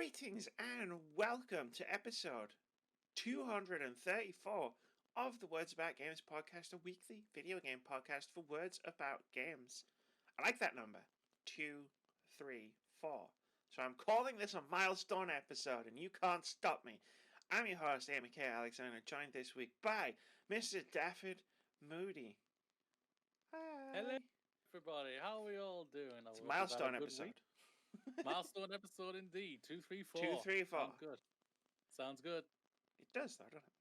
Greetings and welcome to episode 234 of the Words About Games podcast, a weekly video game podcast for words about games. I like that number, 234. So I'm calling this a milestone episode and you can't stop me. I'm your host, Amy K. Alexander, joined this week by Mr. Dafford Moody. Hi. Hello, everybody. How are we all doing? It's a milestone episode. Milestone episode indeed. 234. 234. Sounds good. Sounds good. It does, though, doesn't it?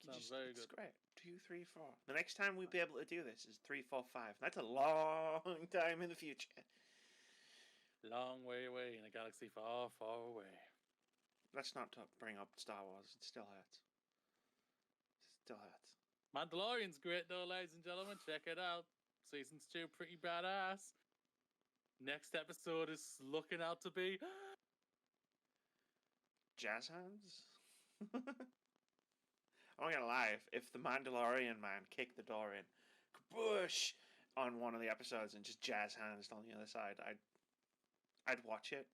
Sounds very good. It's great. 234. The next time we'll be able to do this is 345. That's a long time in the future. Long way away in a galaxy far, far away. Let's not bring up Star Wars. It still hurts. Still hurts. Mandalorian's great, though, ladies and gentlemen. Check it out. Season 2, pretty badass. Next episode is looking out to be Jazz hands? I'm not gonna lie, if the Mandalorian man kicked the door in, kaboosh, on one of the episodes and just jazz hands on the other side, I'd watch it.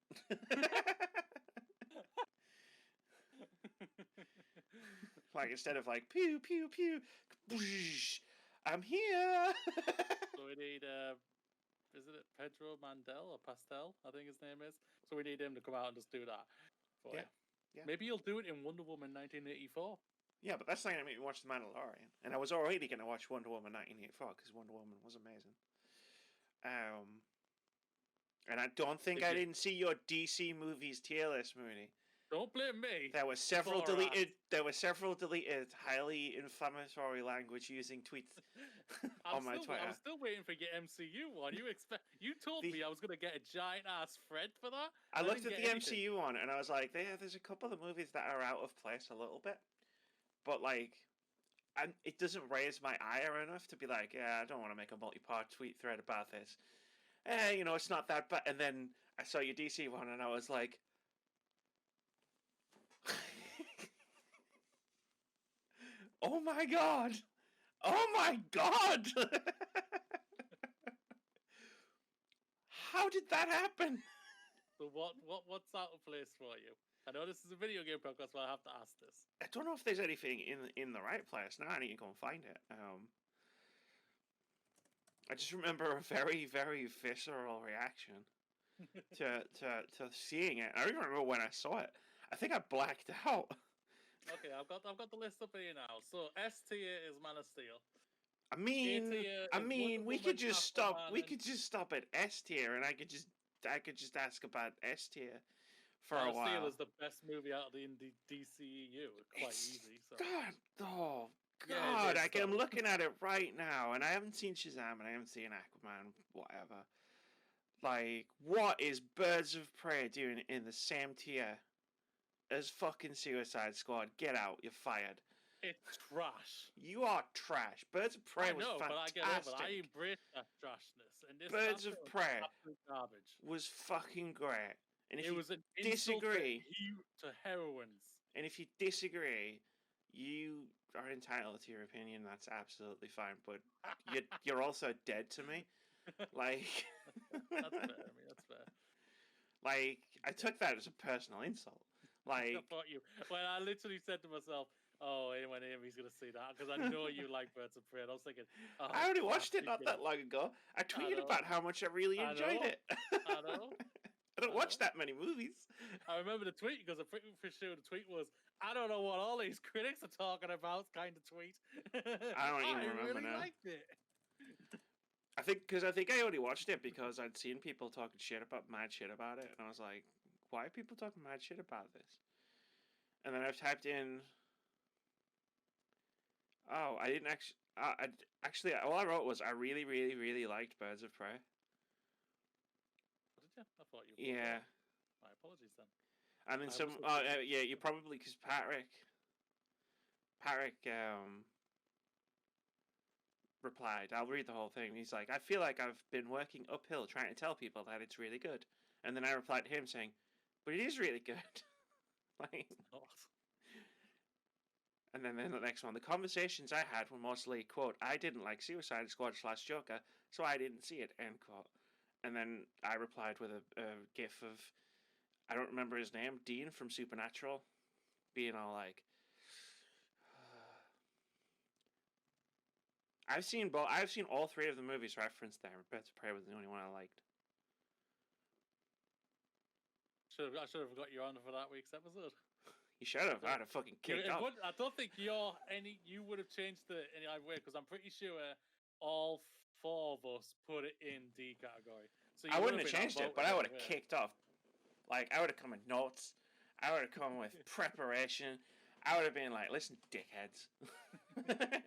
Like, instead of like, pew, pew, pew, kaboosh, I'm here! So we need, is it Pedro Mandel or Pastel, I think his name is? So we need him to come out and just do that for you. Yeah. Maybe he'll do it in Wonder Woman 1984. Yeah, but that's not going to make me watch The Mandalorian. And I was already going to watch Wonder Woman 1984 because Wonder Woman was amazing. And I don't think I didn't see your DC movies tier list, Mooney. Don't blame me. There were several deleted, highly inflammatory language using tweets on my Twitter. I'm still waiting for your MCU one. You told me I was going to get a giant ass thread for that. I looked at the MCU one and I was like, yeah, there's a couple of movies that are out of place a little bit, but like, it doesn't raise my ire enough to be like, yeah, I don't want to make a multi-part tweet thread about this. It's not that bad. And then I saw your DC one and I was like, oh my god! Oh my god! How did that happen? So what's out of place for you? I know this is a video game podcast, but I have to ask this. I don't know if there's anything in the right place. Now I need to go and find it. I just remember a very, very visceral reaction to seeing it. I don't even remember when I saw it. I think I blacked out. Okay, I've got the list up here now. So S tier is Man of Steel. I mean, we could just stop. We could just stop at S tier, and I could just ask about S tier for a while. Man of Steel is the best movie out of the DCEU. Quite easy. So. God, Yeah, I'm looking at it right now, and I haven't seen Shazam, and I haven't seen Aquaman, whatever. Like, what is Birds of Prey doing in the same tier as fucking Suicide Squad? Get out, you're fired. It's trash. You are trash. Birds of Prey was fantastic. But I get over it. I embrace that trashness. And this Birds of Prey garbage. Was fucking great. And if it was you an disagree to heroines. And if you disagree, you are entitled to your opinion. That's absolutely fine. But you're also dead to me. Like, that's fair. I mean, that's fair. Like, I took that as a personal insult. Like, I thought you. When I literally said to myself, "Oh, when Amy's gonna see that," because I know you like Birds of Prey. And I was thinking, I already watched it not that long ago. I tweeted about how much I really enjoyed it. I know. I don't watch that many movies. I remember the tweet because I'm pretty for sure the tweet was, "I don't know what all these critics are talking about." Kind of tweet. I don't even remember really now. Liked it. I think I only watched it because I'd seen people talking mad shit about it, and I was like, why are people talking mad shit about this? And then I've typed in, I didn't actually, all I wrote was, I really, really, really liked Birds of Prey. Did you? I thought you. Yeah. My apologies then. And then you probably, because Patrick, replied, I'll read the whole thing. He's like, I feel like I've been working uphill trying to tell people that it's really good. And then I replied to him saying, but it is really good. Like, and then the next one, the conversations I had were mostly, quote, I didn't like Suicide Squad / Joker, so I didn't see it, end quote. And then I replied with a gif of I don't remember his name, Dean from Supernatural, being all like, I've seen all three of the movies referenced there. Birds of Prey was the only one I liked. I should have got you on for that week's episode. You should have. I'd have fucking kicked off. I don't think you would have changed it any other way, because I'm pretty sure all four of us put it in D category. So I wouldn't have changed it, but I would have kicked off. Like, I would have come with notes. I would have come with preparation. I would have been like, listen, dickheads.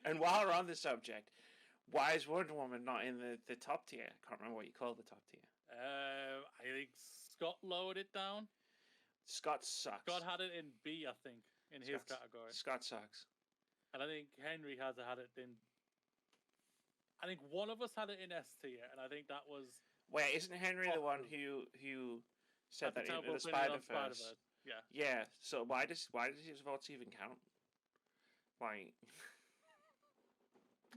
And while we're on the subject, why is Wonder Woman not in the top tier? I can't remember what you call the top tier. I think Scott lowered it down. Scott sucks. Scott had it in B, I think, in his category. Scott sucks. And I think Henry had it in... I think one of us had it in S tier, and I think that was... Wait, isn't Henry the one who said that in the Spider-Verse? Yeah. Yeah. So why does his votes even count? Why?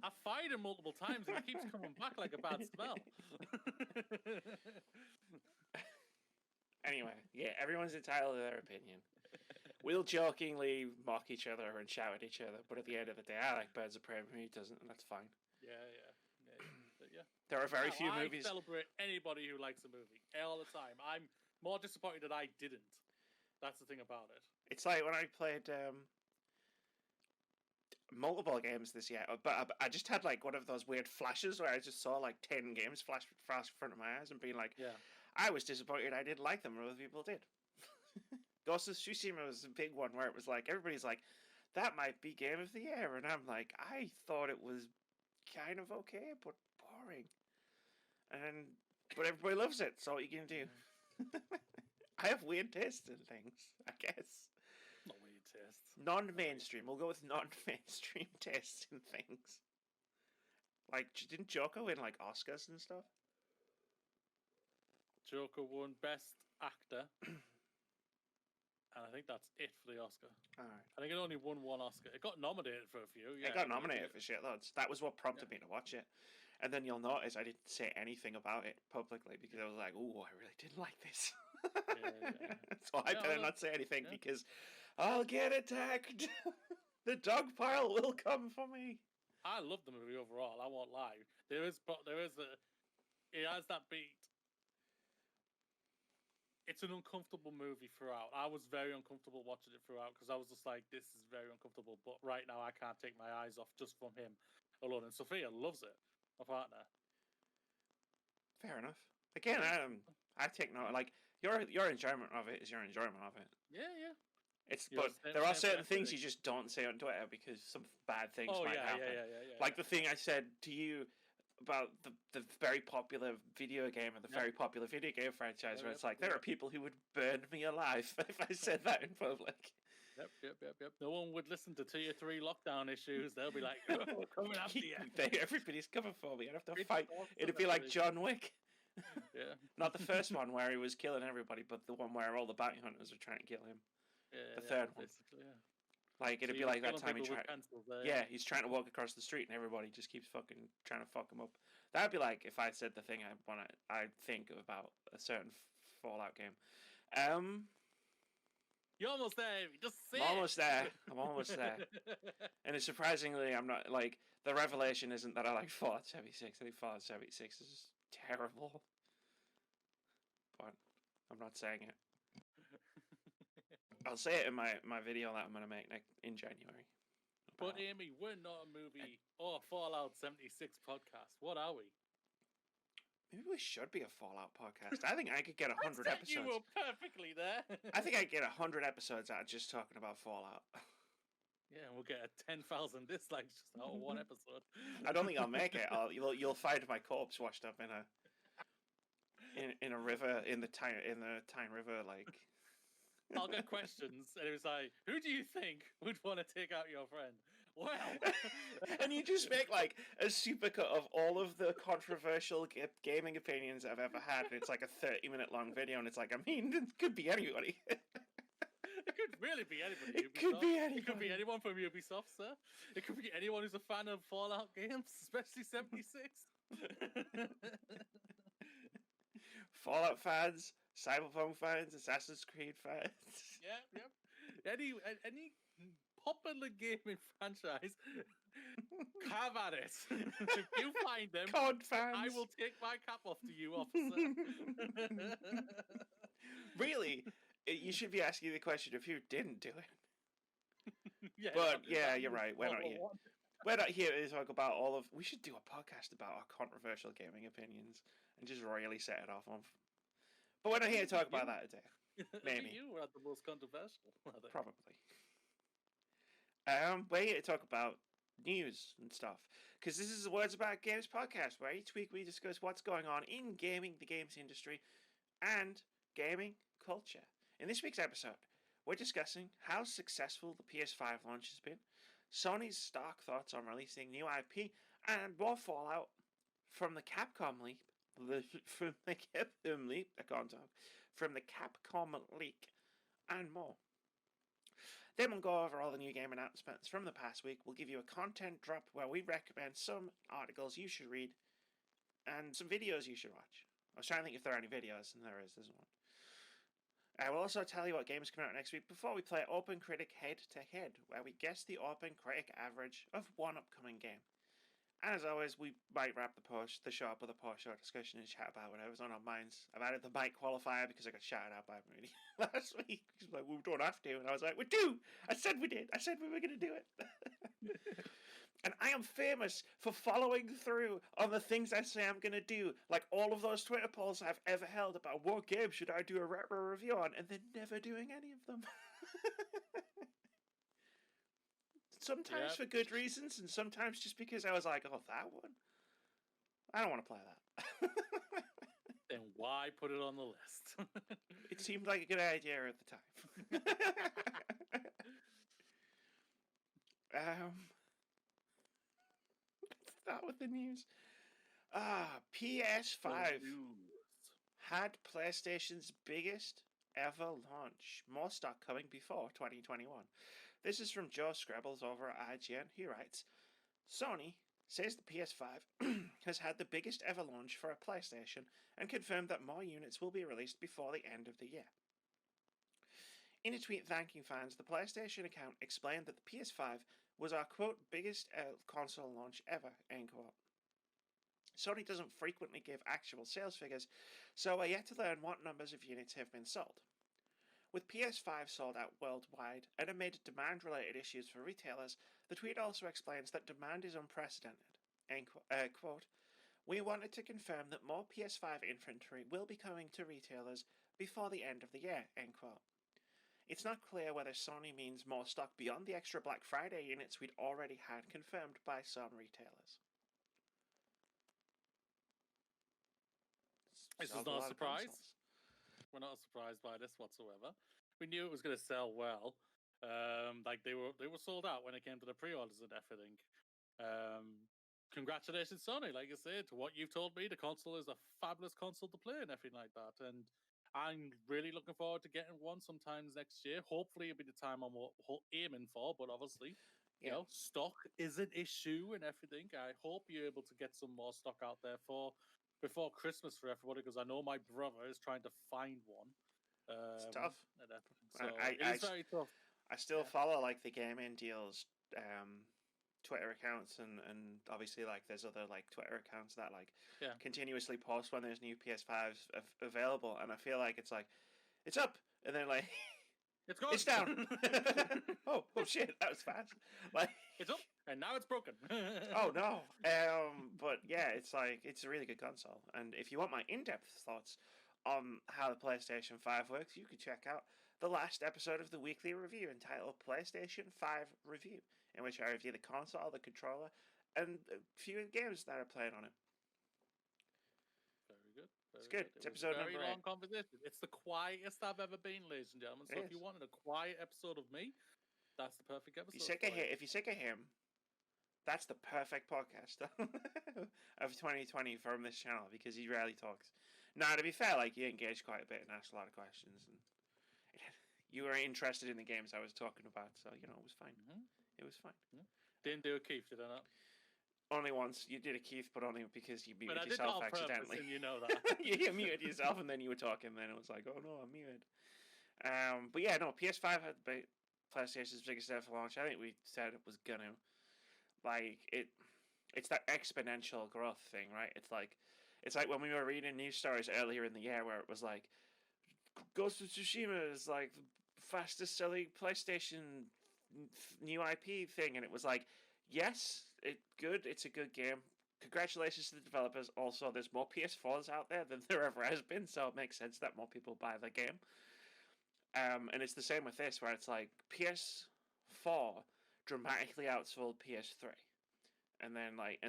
I fired him multiple times and he keeps coming back like a bad smell. Anyway, yeah, everyone's entitled to their opinion. We'll jokingly mock each other and shout at each other, but at the end of the day, I like Birds of Prey, and he doesn't, and that's fine. Yeah. There are very few movies. I celebrate anybody who likes a movie all the time. I'm more disappointed that I didn't. That's the thing about it. It's like when I played multiple games this year, but I just had like one of those weird flashes where I just saw like 10 games flash in front of my eyes and being like, yeah. I was disappointed I didn't like them, and other people did. Ghost of Tsushima was a big one where it was like, everybody's like, that might be Game of the Year, and I'm like, I thought it was kind of okay, but boring. But everybody loves it, so what you can do? I have weird tastes in things, I guess. Not weird tastes. Non-mainstream. We'll go with non-mainstream tastes in things. Like, didn't Joker win, like, Oscars and stuff? Joker won Best Actor. And I think that's it for the Oscar. Alright. I think it only won one Oscar. It got nominated for a few. Yeah, it got nominated for shitloads. That was what prompted me to watch it. And then you'll notice I didn't say anything about it publicly because I was like, "Ooh, I really didn't like this." Yeah. So I better not say anything because I'll get attacked. The dog pile will come for me. I love the movie overall. I won't lie. It has that beat. It's an uncomfortable movie throughout. I was very uncomfortable watching it throughout because I was just like, this is very uncomfortable. But right now, I can't take my eyes off just from him alone. And Sophia loves it, my partner. Fair enough. Again, I take no, like, your enjoyment of it is your enjoyment of it. Yeah. But there are certain things you just don't say on Twitter because some bad things might happen. Yeah. Like the thing I said to you about the very popular video game and the very popular video game franchise where it's like, there are people who would burn me alive if I said that in public. Yep. No one would listen to Tier 3 lockdown issues. They'll be like, oh, we're coming after you. Everybody's coming for me. I'd have to fight. It'd be like John Wick. Yeah. Not the first one where he was killing everybody, but the one where all the bounty hunters were trying to kill him. Yeah, the third one. Yeah. Like, it'd be like that time he tried... Yeah, he's trying to walk across the street and everybody just keeps fucking trying to fuck him up. That'd be like if I said the thing I think about a certain Fallout game. You're almost there. Just say I'm almost there. I'm almost there. And it's surprisingly, I'm not, like, the revelation isn't that I like Fallout 76. I think Fallout 76 is terrible. But I'm not saying it. I'll say it in my video that I'm going to make in January. But Amy, we're not a movie or a Fallout 76 podcast. What are we? Maybe we should be a Fallout podcast. I think I could get 100 episodes. You were perfectly there. I think I could get 100 episodes out of just talking about Fallout. Yeah, we'll get 10,000 dislikes just out of one episode. I don't think I'll make it. You'll find my corpse washed up in a river in the Tyne River, like. I'll get questions, and it was like, who do you think would want to take out your friend? Well, and you just make like a supercut of all of the controversial gaming opinions I've ever had, and it's like a 30-minute long video, and it's like, I mean, it could be anybody. It could really be anybody. It could be anybody. It could be anyone from Ubisoft, sir. It could be anyone who's a fan of Fallout games, especially 76. Fallout fans, Cyberpunk fans, Assassin's Creed fans. Yeah. Any popular gaming franchise, have at it. If you find them, COD fans. I will take my cap off to you, officer. Really, you should be asking the question if you didn't do it. Yeah, But no, yeah, that you're was right. We're not here. one. We're not here to talk about all of. We should do a podcast about our controversial gaming opinions and just really set it off on. But we're not here to talk about that today. Maybe you were the most controversial. Probably. We're here to talk about news and stuff because this is the Words About Games podcast, where each week we discuss what's going on in gaming, the games industry, and gaming culture. In this week's episode, we're discussing how successful the PS5 launch has been, Sony's stark thoughts on releasing new IP, and more fallout from the Capcom leak. From the Capcom leak, I can't talk. From the Capcom leak, and more. Then we'll go over all the new game announcements from the past week. We'll give you a content drop where we recommend some articles you should read and some videos you should watch. I was trying to think if there are any videos, and there's one. I will also tell you what games coming out next week before we play OpenCritic Head to Head, where we guess the OpenCritic average of one upcoming game. And as always, we might wrap the show up with a post-show discussion and chat about whatever's on our minds. I've added the mic qualifier because I got shouted out by Moody last week. She's like, we don't have to. And I was like, we do! I said we did. I said we were going to do it. And I am famous for following through on the things I say I'm going to do. Like all of those Twitter polls I've ever held about what game should I do a retro review on, and then never doing any of them. Sometimes for good reasons, and sometimes just because I was like, oh, that one? I don't want to play that. Then why put it on the list? It seemed like a good idea at the time. Let's start with the news. PS5 had PlayStation's biggest ever launch. More stock coming before 2021. This is from Joe Scrabbles over at IGN. He writes, Sony says the PS5 has had the biggest ever launch for a PlayStation and confirmed that more units will be released before the end of the year. In a tweet thanking fans, the PlayStation account explained that the PS5 was our, quote, biggest console launch ever, end quote. Sony doesn't frequently give actual sales figures, so we're yet to learn what numbers of units have been sold. With PS5 sold out worldwide and amid demand-related issues for retailers, the tweet also explains that demand is unprecedented. Quote, we wanted to confirm that more PS5 inventory will be coming to retailers before the end of the year, end quote. It's not clear whether Sony means more stock beyond the extra Black Friday units we'd already had confirmed by some retailers. This is not a surprise. We're not surprised by this whatsoever. We knew it was going to sell well. Like they were sold out when it came to the pre-orders and everything. Congratulations, Sony. Like I said, to what you've told me, the console is a fabulous console to play and everything like that. And I'm really looking forward to getting one sometimes next year. Hopefully, it'll be the time I'm aiming for. But obviously, you know, stock is an issue and everything. I hope you're able to get some more stock out there before Christmas for everybody, because I know my brother is trying to find one. It's tough. So it's very tough. I still follow like the gaming deals Twitter accounts and obviously like there's other like Twitter accounts that like continuously post when there's new PS5s available, and I feel like it's like it's up and then like it's gone. It's down. oh shit, that was fast. Like it's up and now it's broken. Oh no. But yeah, it's like it's a really good console, and if you want my in-depth thoughts on how the PlayStation 5 works, you can check out the last episode of the weekly review entitled PlayStation 5 Review, in which I review the console, the controller, and a few games that are playing on it. Very good. It's good. It's episode number 8. Very long conversation. It's the quietest I've ever been, ladies and gentlemen. So if you wanted a quiet episode of me, that's the perfect episode. If you're sick of him, that's the perfect podcast of 2020 from this channel, because he rarely talks. Now, to be fair, like, you engaged quite a bit and asked a lot of questions, and you were interested in the games I was talking about, so, you know, it was fine. Mm-hmm. It was fine. Mm-hmm. Didn't do a Keith, did I not? only once. You did a Keith, but only because you But muted I did that yourself on purpose, accidentally. and you know that. You muted yourself, and then you were talking. Then it was like, oh no, I'm muted. But yeah, no. PS5 had PlayStation's biggest ever launch. I think we said it was gonna like it. It's that exponential growth thing, right? It's like when we were reading news stories earlier in the year where it was like Ghost of Tsushima is like the fastest selling PlayStation new IP thing, and it was like, yes, it's a good game. Congratulations to the developers. Also, there's more PS4s out there than there ever has been, so it makes sense that more people buy the game. And it's the same with this, where it's like PS4 dramatically outsold PS3, and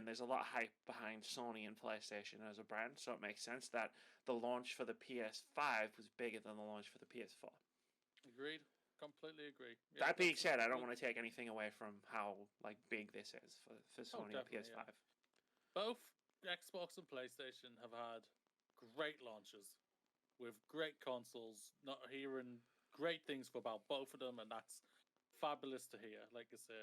there's a lot of hype behind Sony and PlayStation as a brand, so it makes sense that the launch for the PS5 was bigger than the launch for the PS4. Agreed. Completely agree. Yeah, That being said, I don't want to take anything away from how big this is for Sony and PS5. Yeah. Both Xbox and PlayStation have had great launches with great consoles. Not hearing great things about both of them, and that's fabulous to hear. Like I say,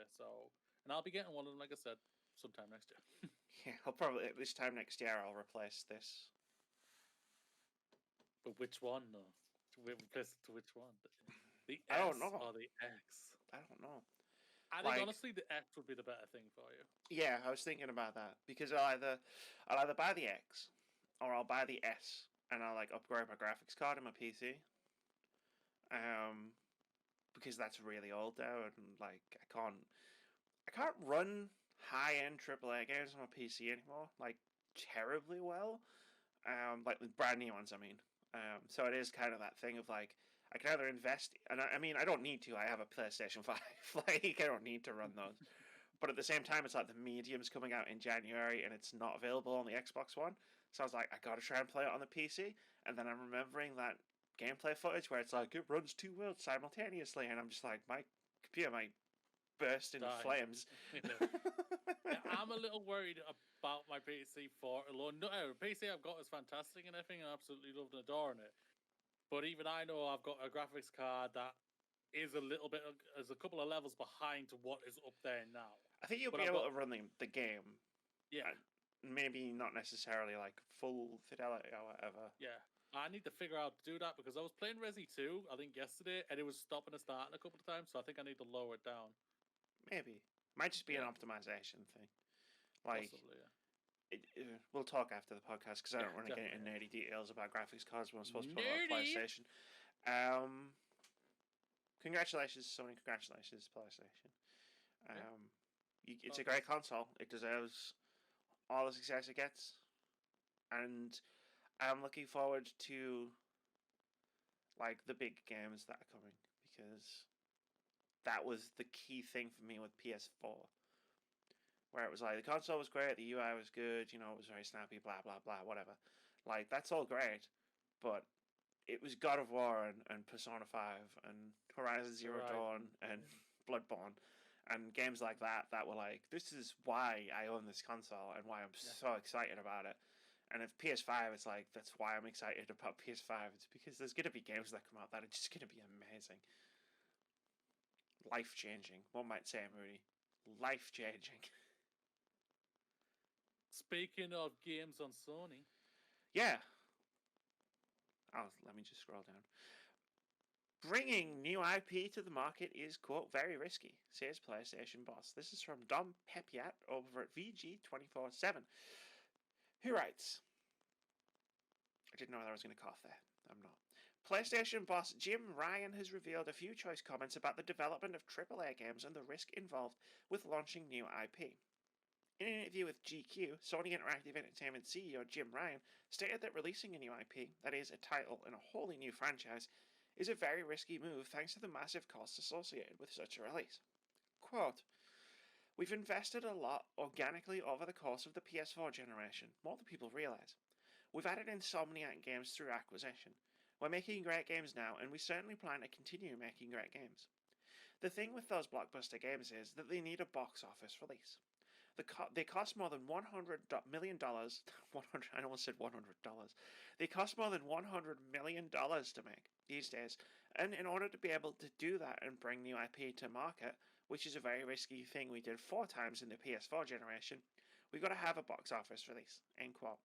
and I'll be getting one of them. Like I said, sometime next year. Yeah, I'll probably this time next year I'll replace this. But which one? No, replace it to which one? The S I don't know. or the X? I don't know. I think honestly the X would be the better thing for you. Yeah, I was thinking about that because I'll either buy the X or I'll buy the S and I'll like upgrade my graphics card in my PC. Because that's really old now and like I can't run high end AAA games on my PC anymore like terribly well. Like the brand new ones, I mean. So it is kind of that thing of like I can either invest, and I mean I don't need to. I have a PlayStation 5, like I don't need to run those. But at the same time, it's like the medium's coming out in January, and it's not available on the Xbox One. So I was like, I gotta try and play it on the PC. And then I'm remembering that gameplay footage where it's like it runs two worlds simultaneously, and I'm just like, my computer might burst into flames. Yeah, I'm a little worried about my PC4 alone. No, PC I've got is fantastic and everything, and I absolutely love and adoring it. But even I know I've got a graphics card that is a couple of levels behind to what is up there now. I think you'll be able to run the game. Yeah. Maybe not necessarily like full fidelity or whatever. Yeah. I need to figure out to do that because I was playing Resi 2, I think yesterday, and it was stopping and starting a couple of times, so I think I need to lower it down. Maybe. Might just be an optimization thing. Like, possibly, yeah. We'll talk after the podcast because I don't want to get into nerdy details about graphics cards when I'm supposed to put on PlayStation. Congratulations, Sony. Congratulations, PlayStation. It's a great console. It deserves all the success it gets, and I'm looking forward to like the big games that are coming because that was the key thing for me with PS4. Where it was like, the console was great, the UI was good, it was very snappy, blah, blah, blah, whatever. Like, that's all great, but it was God of War and Persona 5 and Horizon Zero Dawn and Bloodborne and games like that were like, this is why I own this console and why I'm so excited about it. And if PS5, it's like, that's why I'm excited about PS5. It's because there's going to be games that come out that are just going to be amazing. Life-changing. One might say, Moody. Life-changing. Speaking of games on Sony. Yeah. Let me just scroll down. Bringing new IP to the market is, quote, very risky, says PlayStation boss. This is from Dom Pepiat over at VG247, who writes, I didn't know that I was going to cough there. I'm not. PlayStation boss Jim Ryan has revealed a few choice comments about the development of AAA games and the risk involved with launching new IP. In an interview with GQ, Sony Interactive Entertainment CEO Jim Ryan stated that releasing a new IP, that is, a title in a wholly new franchise, is a very risky move thanks to the massive costs associated with such a release. Quote, we've invested a lot organically over the course of the PS4 generation, more than people realise. We've added Insomniac games through acquisition. We're making great games now, and we certainly plan to continue making great games. The thing with those blockbuster games is that they need a box office release. They cost more than $100 million. I almost said $100. They cost more than $100 million to make these days. And in order to be able to do that and bring new IP to market, which is a very risky thing we did 4 times in the PS4 generation, We got to have a box office release. End quote.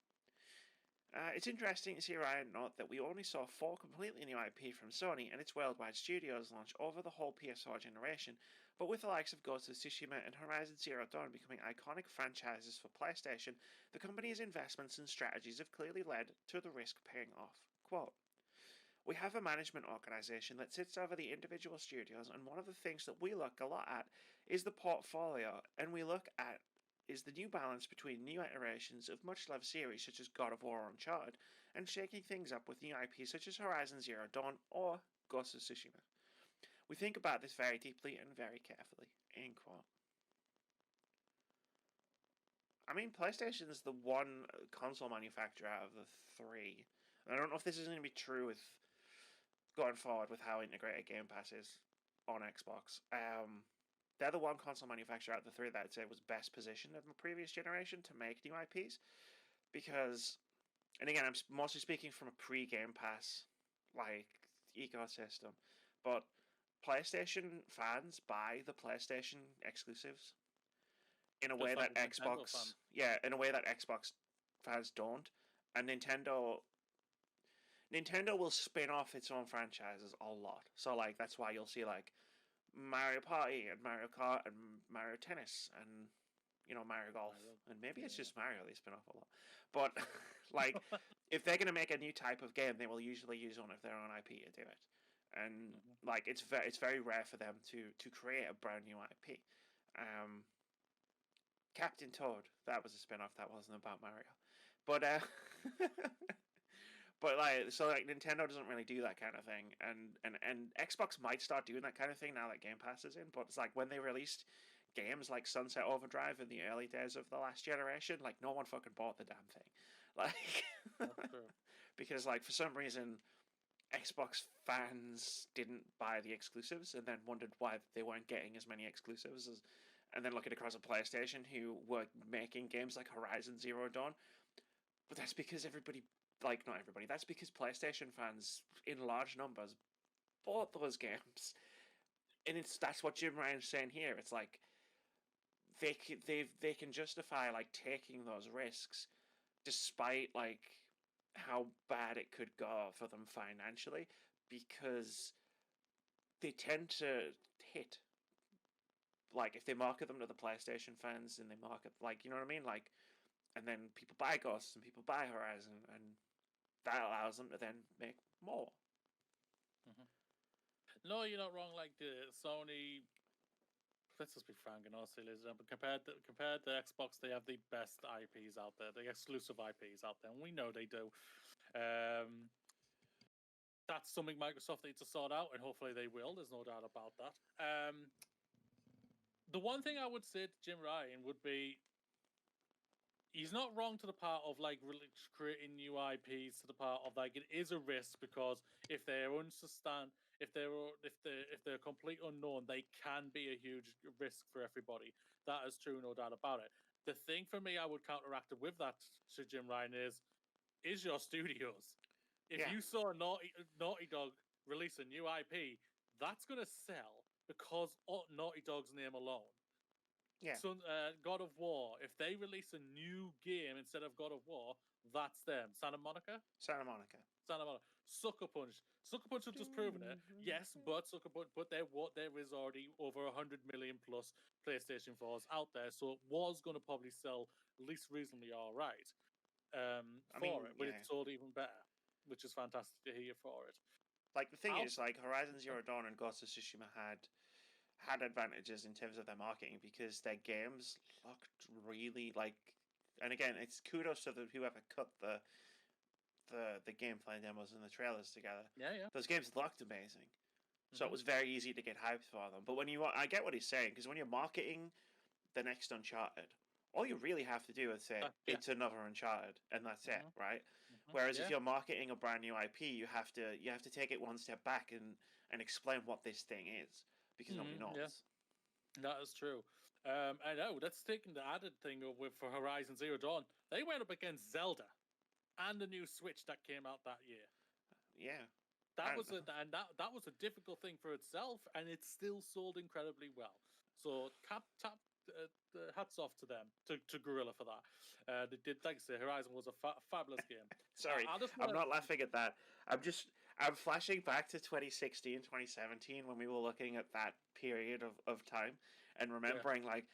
It's interesting to see Ryan note that we only saw 4 completely new IP from Sony and its worldwide studios launch over the whole PS4 generation, but with the likes of Ghost of Tsushima and Horizon Zero Dawn becoming iconic franchises for PlayStation, the company's investments and strategies have clearly led to the risk paying off. Quote, we have a management organization that sits over the individual studios, and one of the things that we look a lot at is the portfolio, and we look at is the new balance between new iterations of much-loved series such as God of War or Uncharted, and shaking things up with new IP such as Horizon Zero Dawn or Ghost of Tsushima. We think about this very deeply and very carefully. End quote. I mean, PlayStation's the one console manufacturer out of the 3. I don't know if this is going to be true with going forward with how integrated Game Pass is on Xbox. They're the one console manufacturer out of the 3 that I'd say was best positioned in the previous generation to make new IPs. Because, and again, I'm mostly speaking from a pre-Game Pass like ecosystem, but PlayStation fans buy the PlayStation exclusives in a way that Xbox, in a way that Xbox fans don't, and Nintendo will spin off its own franchises a lot. So like that's why you'll see like Mario Party and Mario Kart and Mario Tennis and Mario Golf, and maybe it's just Mario they spin off a lot. But like if they're gonna make a new type of game, they will usually use one of their own IP to do it. And like it's very rare for them to create a brand new IP. Captain Toad, that was a spin-off that wasn't about Mario, but but like Nintendo doesn't really do that kind of thing, and Xbox might start doing that kind of thing now that Game Pass is in. But it's like when they released games like Sunset Overdrive in the early days of the last generation, like no one fucking bought the damn thing, like because like for some reason Xbox fans didn't buy the exclusives and then wondered why they weren't getting as many exclusives as, and then looking across at PlayStation who were making games like Horizon Zero Dawn. But that's because not everybody, that's because PlayStation fans in large numbers bought those games. And that's what Jim Ryan's saying here. It's like they can justify like taking those risks despite like how bad it could go for them financially, because they tend to hit. Like if they market them to the PlayStation fans and they market like, you know what I mean, like, and then people buy Ghosts and people buy Horizon, and that allows them to then make more. No, you're not wrong. Like the Sony, let's just be frank and honest, but compared to Xbox, they have the best IPs out there, the exclusive IPs out there, and we know they do. That's something Microsoft needs to sort out, and hopefully they will. There's no doubt about that. The one thing I would say to Jim Ryan would be, he's not wrong to the part of like really creating new IPs, to the part of like it is a risk, because if they're if they're complete unknown, they can be a huge risk for everybody. That is true, no doubt about it. The thing for me, I would counteract it with that to Jim Ryan is your studios. If you saw Naughty Dog release a new IP, that's going to sell because of Naughty Dog's name alone. Yeah. So, God of War, if they release a new game instead of God of War, that's them. Santa Monica. Sucker Punch have just proven it. Yes, but there is already over 100 million plus PlayStation 4s out there, so it was going to probably sell at least reasonably all right. But it sold even better, which is fantastic to hear for it. Like the thing is, like Horizon Zero Dawn and Ghost of Tsushima had advantages in terms of their marketing because their games looked really like, and again, it's kudos to whoever cut the gameplay demos and the trailers together. Yeah. Those games looked amazing, so it was very easy to get hyped for them. But I get what he's saying, because when you're marketing the next Uncharted, all you really have to do is say it's another Uncharted, and that's it, right? Whereas if you're marketing a brand new IP, you have to take it one step back and explain what this thing is, because nobody knows. Yeah. That is true. I know that's taking the added thing for Horizon Zero Dawn. They went up against Zelda and the new Switch that came out that year. Yeah. That was a difficult thing for itself, and it still sold incredibly well. So hats off to them, to Gorilla for that. They did, like I say, Horizon was a fabulous game. Sorry, I'm wanna, not laughing at that. I'm flashing back to 2016, 2017 when we were looking at that period of time and remembering like,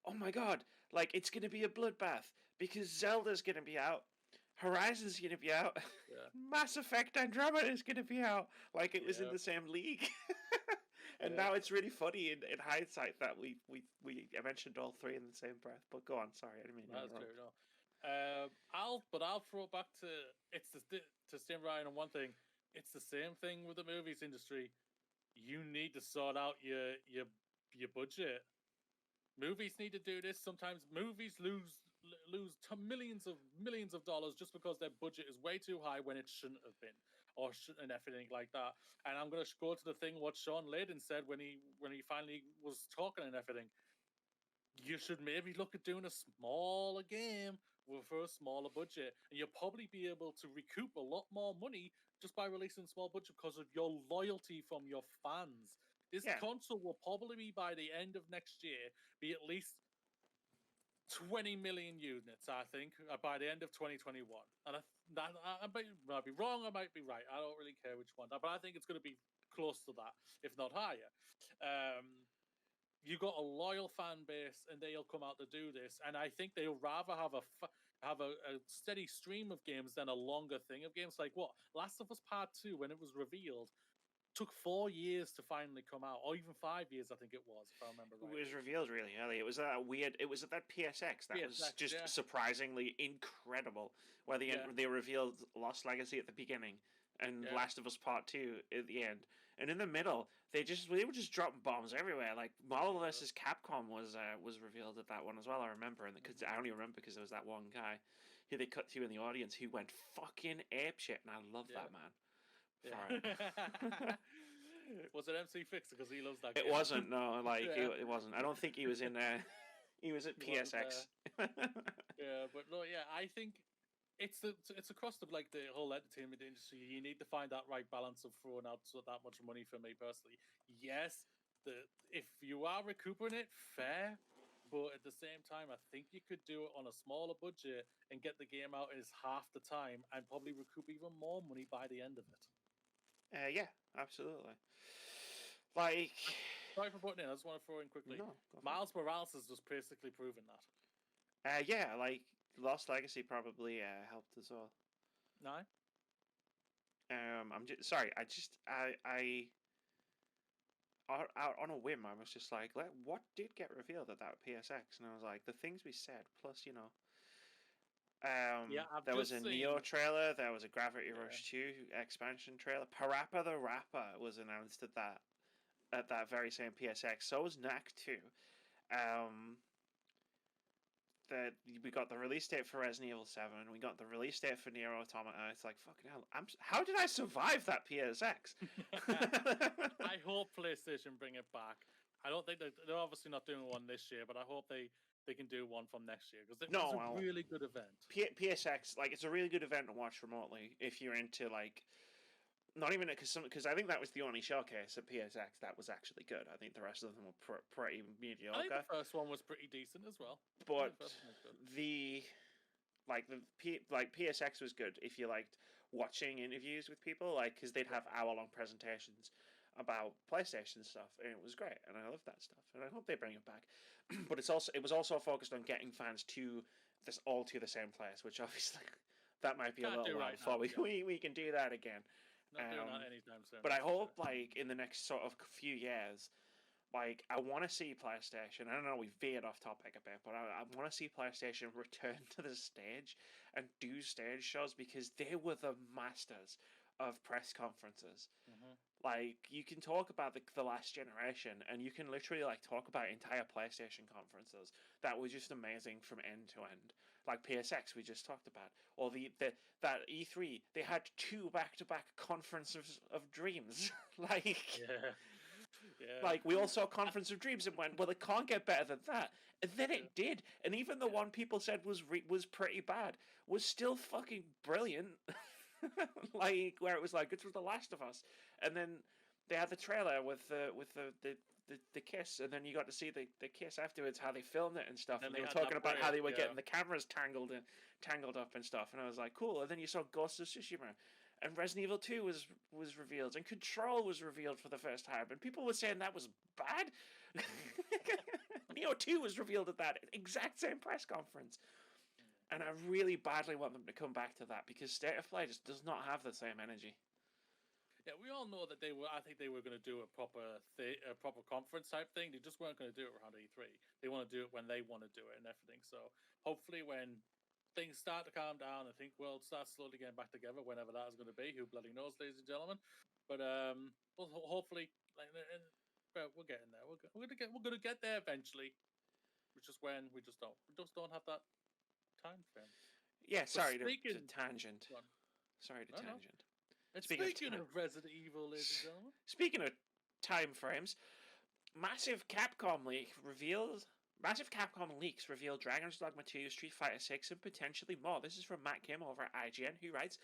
oh my god, like it's gonna be a bloodbath because Zelda's gonna be out, Horizon's gonna be out, Mass Effect Andromeda is gonna be out. Like it was in the same league. And now it's really funny in hindsight that we mentioned all three in the same breath. But go on, sorry, I didn't mean to interrupt. That's true. No. I'll throw it back to Tim Ryan on one thing. It's the same thing with the movies industry. You need to sort out your budget. Movies need to do this. Sometimes movies lose millions of dollars just because their budget is way too high when it shouldn't have been, or and everything like that. And I'm going to go to the thing what Sean Layden said when he finally was talking and everything. You should maybe look at doing a smaller game for a smaller budget, and you'll probably be able to recoup a lot more money just by releasing a small budget because of your loyalty from your fans. This console will probably be, by the end of next year, be at least 20 million units, I think, by the end of 2021. And I might be wrong, I might be right. I don't really care which one. But I think it's going to be close to that, if not higher. You got a loyal fan base, and they'll come out to do this. And I think they'll rather have a steady stream of games than a longer thing of games. Like what? Last of Us Part 2, when it was revealed, took 4 years to finally come out, or even 5 years, I think it was, if I remember right. It was revealed really early. It was at that PSX that was just surprisingly incredible, where they revealed Lost Legacy at the beginning and Last of Us Part 2 at the end. And in the middle, they were just dropping bombs everywhere. Like Marvel vs. Capcom was revealed at that one as well. I remember, and because I only remember because there was that one guy who they cut to in the audience who went fucking apeshit, and I love that man. Was it MC Fixer because he loves that game? It wasn't, no, like it wasn't. I don't think he was in he was at PSX. But no, I think it's across the whole entertainment industry. You need to find that right balance of throwing out that much money. For me personally, yes, if you are recouping it, fair. But at the same time, I think you could do it on a smaller budget and get the game out in half the time and probably recoup even more money by the end of it. Yeah, absolutely. Like, sorry for putting in. I just want to throw in quickly. No, Miles Morales has just basically proven that. Like Lost Legacy probably helped as well. No. I'm just sorry. I out on a whim, I was just like, what did get revealed at that PSX? And I was like, the things we said, plus there was a Neo trailer. There was a Gravity Rush 2 expansion trailer. Parappa the Rapper was announced at that very same PSX. So was Knack 2. That we got the release date for Resident Evil 7. We got the release date for Nier Automata. It's like, fucking hell. How did I survive that PSX? I hope PlayStation bring it back. I don't think they're obviously not doing one this year, but I hope they can do one from next year because it's a really good event. PSX, like, it's a really good event to watch remotely if you're into like. Not even because I think that was the only showcase at PSX that was actually good. I think the rest of them were pretty mediocre. I think the first one was pretty decent as well. But PSX was good if you liked watching interviews with people, like because they'd have hour-long presentations about PlayStation stuff, and it was great, and I love that stuff, and I hope they bring it back. But it was also focused on getting fans to the same place, which obviously that might be a little while before we can do that again. Not doing that anytime soon. But I hope, like, in the next sort of few years, like, I want to see PlayStation. I don't know, we veered off topic a bit, but I want to see PlayStation return to the stage and do stage shows because they were the masters of press conferences. Mm-hmm. Like, you can talk about the last generation, and you can literally, like, talk about entire PlayStation conferences that were just amazing from end to end. Like PSX we just talked about, or that E3, they had 2 back-to-back conferences of dreams. Like, like we all saw Conference of Dreams and went, well, it can't get better than that, and then it did. And even the one people said was pretty bad was still fucking brilliant. Like where it was like, it was The Last of Us, and then they had the trailer with the kiss, and then you got to see the kiss afterwards, how they filmed it and stuff, and they were talking about how they were getting the cameras tangled up and stuff, and I was like, cool. And then you saw Ghost of Tsushima, and Resident Evil 2 was revealed, and Control was revealed for the first time, and people were saying that was bad. Neo 2 was revealed at that exact same press conference. And I really badly want them to come back to that, because State of Play just does not have the same energy. Yeah, we all know that they were. I think they were going to do a proper conference type thing. They just weren't going to do it around E3. They want to do it when they want to do it and everything. So hopefully, when things start to calm down, I think world starts slowly getting back together. Whenever that is going to be, who bloody knows, ladies and gentlemen. But hopefully, like, we're getting there. We're gonna get there eventually. Which is when we just don't have that time frame. Yeah, sorry to tangent. Sorry to tangent. And speaking of Resident Evil, ladies and gentlemen. Speaking of time frames, massive Capcom leaks reveal Dragon's Dogma 2, Street Fighter 6, and potentially more. This is from Matt Kim over at IGN, who writes,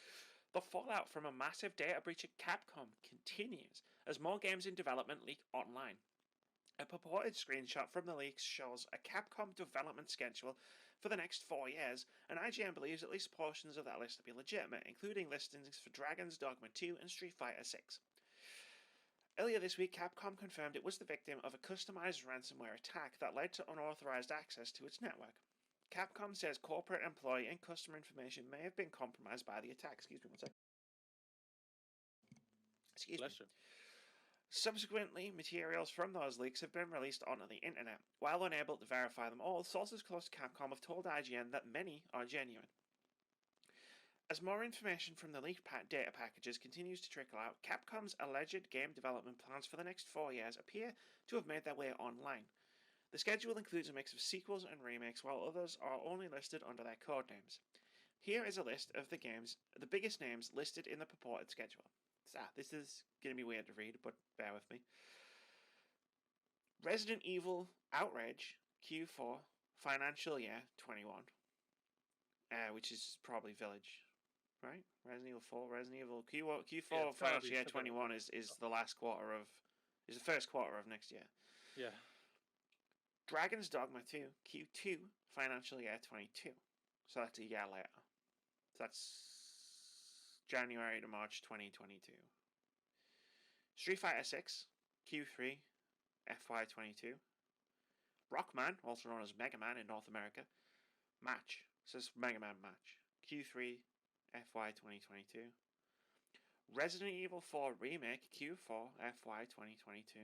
the fallout from a massive data breach at Capcom continues as more games in development leak online. A purported screenshot from the leaks shows a Capcom development schedule for the next 4 years, and IGN believes at least portions of that list to be legitimate, including listings for Dragon's Dogma 2 and Street Fighter 6. Earlier this week, Capcom confirmed it was the victim of a customized ransomware attack that led to unauthorized access to its network. Capcom says corporate employee and customer information may have been compromised by the attack. Excuse me one second. Excuse me. Subsequently, materials from those leaks have been released onto the internet. While unable to verify them all, sources close to Capcom have told IGN that many are genuine. As more information from the leaked data packages continues to trickle out, Capcom's alleged game development plans for the next 4 years appear to have made their way online. The schedule includes a mix of sequels and remakes, while others are only listed under their code names. Here is a list of the biggest names listed in the purported schedule. This is going to be weird to read, but bear with me. Resident Evil Outrage Q4 financial year 21, which is probably Village, right? Resident Evil 4, Resident Evil Q4 financial year 21 is the first quarter of next year. Yeah. Dragon's Dogma 2 Q2 financial year 22, so that's a year later. So that's January to March 2022. Street Fighter 6 Q3 FY22. Rockman, also known as Mega Man in North America, Match, says Mega Man Match, Q3 FY 2022. Resident Evil 4 Remake Q4 FY 2022.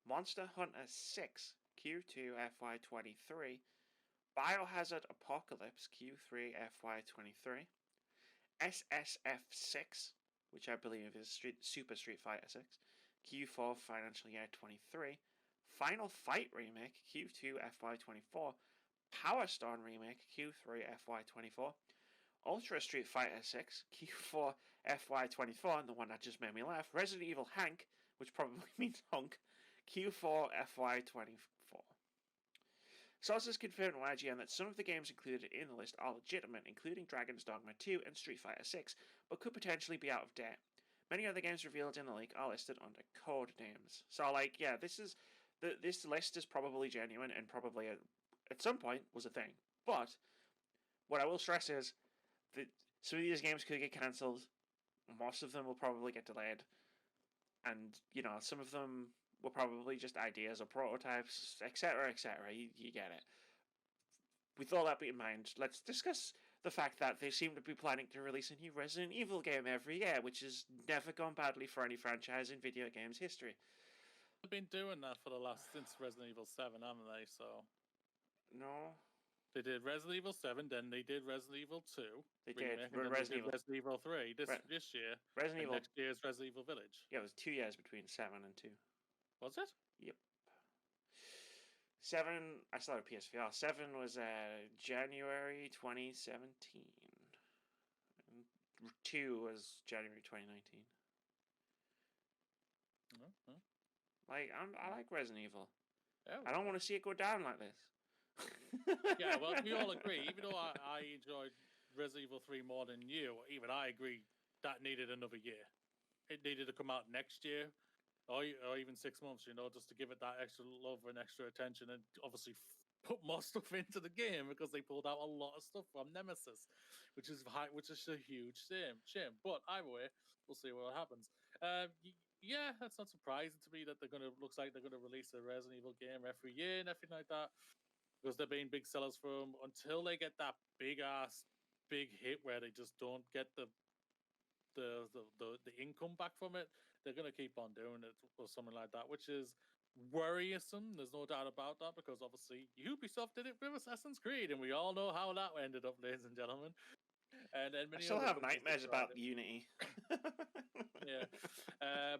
Monster Hunter 6 Q2 FY 23. Biohazard Apocalypse Q3 FY 23. SSF 6, which I believe is Super Street Fighter 6, Q4 financial year 23. Final Fight Remake Q2 FY 24. Power Stone Remake Q3 FY 24. Ultra Street Fighter 6 Q4 FY 24, and the one that just made me laugh, Resident Evil Hank, which probably means Hunk, Q4 FY 24. Sources confirmed to IGN that some of the games included in the list are legitimate, including Dragon's Dogma 2 and Street Fighter 6, but could potentially be out of date. Many other games revealed in the leak are listed under code names. So, this list is probably genuine and probably at some point was a thing. But what I will stress is that some of these games could get cancelled. Most of them will probably get delayed, and some of them were probably just ideas or prototypes, etc., etc. You get it. With all that in mind, let's discuss the fact that they seem to be planning to release a new Resident Evil game every year, which has never gone badly for any franchise in video games history. They've been doing that since Resident Evil 7, haven't they? So no. They did Resident Evil 7, then they did Resident Evil 2. They did Resident Evil 3 this year. Resident Evil. Next year's Resident Evil Village. Yeah, it was 2 years between 7 and 2. Was it? Yep. 7, I still had a PSVR. 7 was January 2017. And 2 was January 2019. Mm-hmm. I like Resident Evil. Yeah, I don't want to see it go down like this. Yeah, well, we all agree. Even though I enjoyed Resident Evil 3 more than you, even I agree that needed another year. It needed to come out next year or even 6 months, just to give it that extra love and extra attention, and obviously put more stuff into the game because they pulled out a lot of stuff from Nemesis, which is a huge shame. But either way, we'll see what happens. Yeah, that's not surprising to me that looks like they're gonna release a Resident Evil game every year and everything like that, because they're being big sellers for them until they get that big hit where they just don't get the income back from it. They're gonna keep on doing it or something like that, which is worrisome. There's no doubt about that, because obviously Ubisoft did it with Assassin's Creed, and we all know how that ended up, ladies and gentlemen. And then I many still other have companies nightmares that tried about it. Unity. Yeah,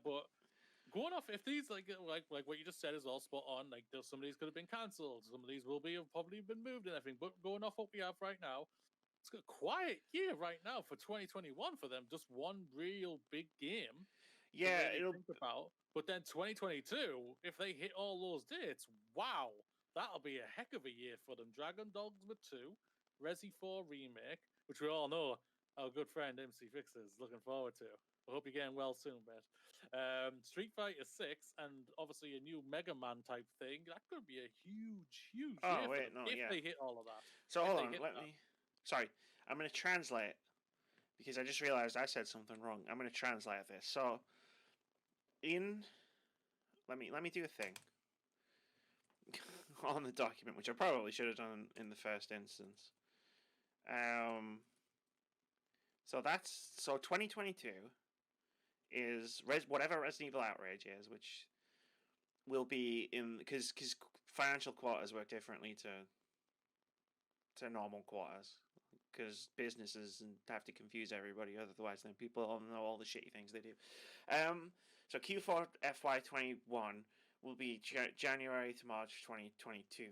but going off, if these like what you just said is all spot on. Like, some of these could have been cancelled, some of these have probably been moved and everything. But going off what we have right now, it's a quiet year right now for 2021 for them. Just one real big game to Yeah, really think about. But then 2022, if they hit all those dates, wow, that'll be a heck of a year for them. Dragon Dogma 2, Resi 4 Remake, which we all know our good friend MC Fix is looking forward to. I hope you're getting well soon, mate. Street Fighter 6, and obviously a new Mega Man type thing. That could be a huge oh year for wait, them no, if yeah. they hit all of that. So If hold they on, hit let that. me. Sorry, I'm going to translate because I just realized I said something wrong. I'm going to translate this. So, let me do a thing on the document, which I probably should have done in the first instance. So 2022 is whatever Resident Evil Outrage is, which will be in because financial quarters work differently to normal quarters, because businesses have to confuse everybody, otherwise then people all know all the shitty things they do. So Q4 FY21 will be January to March 2022.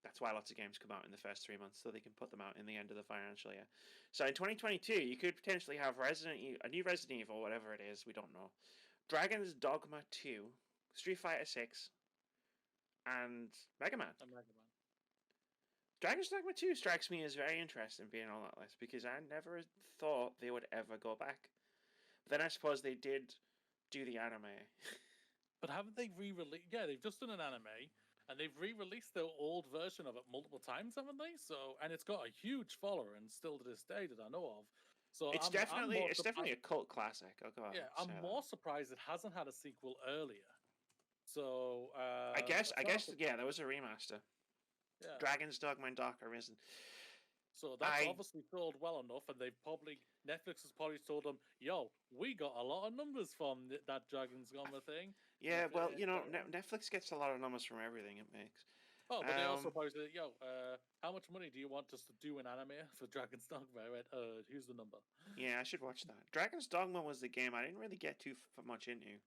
That's why lots of games come out in the first 3 months, so they can put them out in the end of the financial year. So in 2022, you could potentially have a new Resident Evil, whatever it is, we don't know. Dragon's Dogma 2, Street Fighter 6, and Mega Man. Dragon's Dogma 2 strikes me as very interesting being on that list, because I never thought they would ever go back. But then I suppose they did do the anime. But haven't they re-released? Yeah, they've just done an anime, and they've re-released the old version of it multiple times, haven't they? So, and it's got a huge following still to this day that I know of. So It's definitely a cult classic. I'll go ahead. Yeah, I'm more surprised it hasn't had a sequel earlier. So I guess yeah, there was a remaster. Yeah. Dragon's Dogma and Dark Arisen. So that's obviously sold well enough, and Netflix has probably told them, "Yo, we got a lot of numbers from that Dragon's Dogma thing." Yeah, well, Netflix gets a lot of numbers from everything it makes. Oh, but they also probably said, "Yo, how much money do you want us to do an anime for Dragon's Dogma?" I went, here's the number. Yeah, I should watch that. Dragon's Dogma was the game I didn't really get too much into,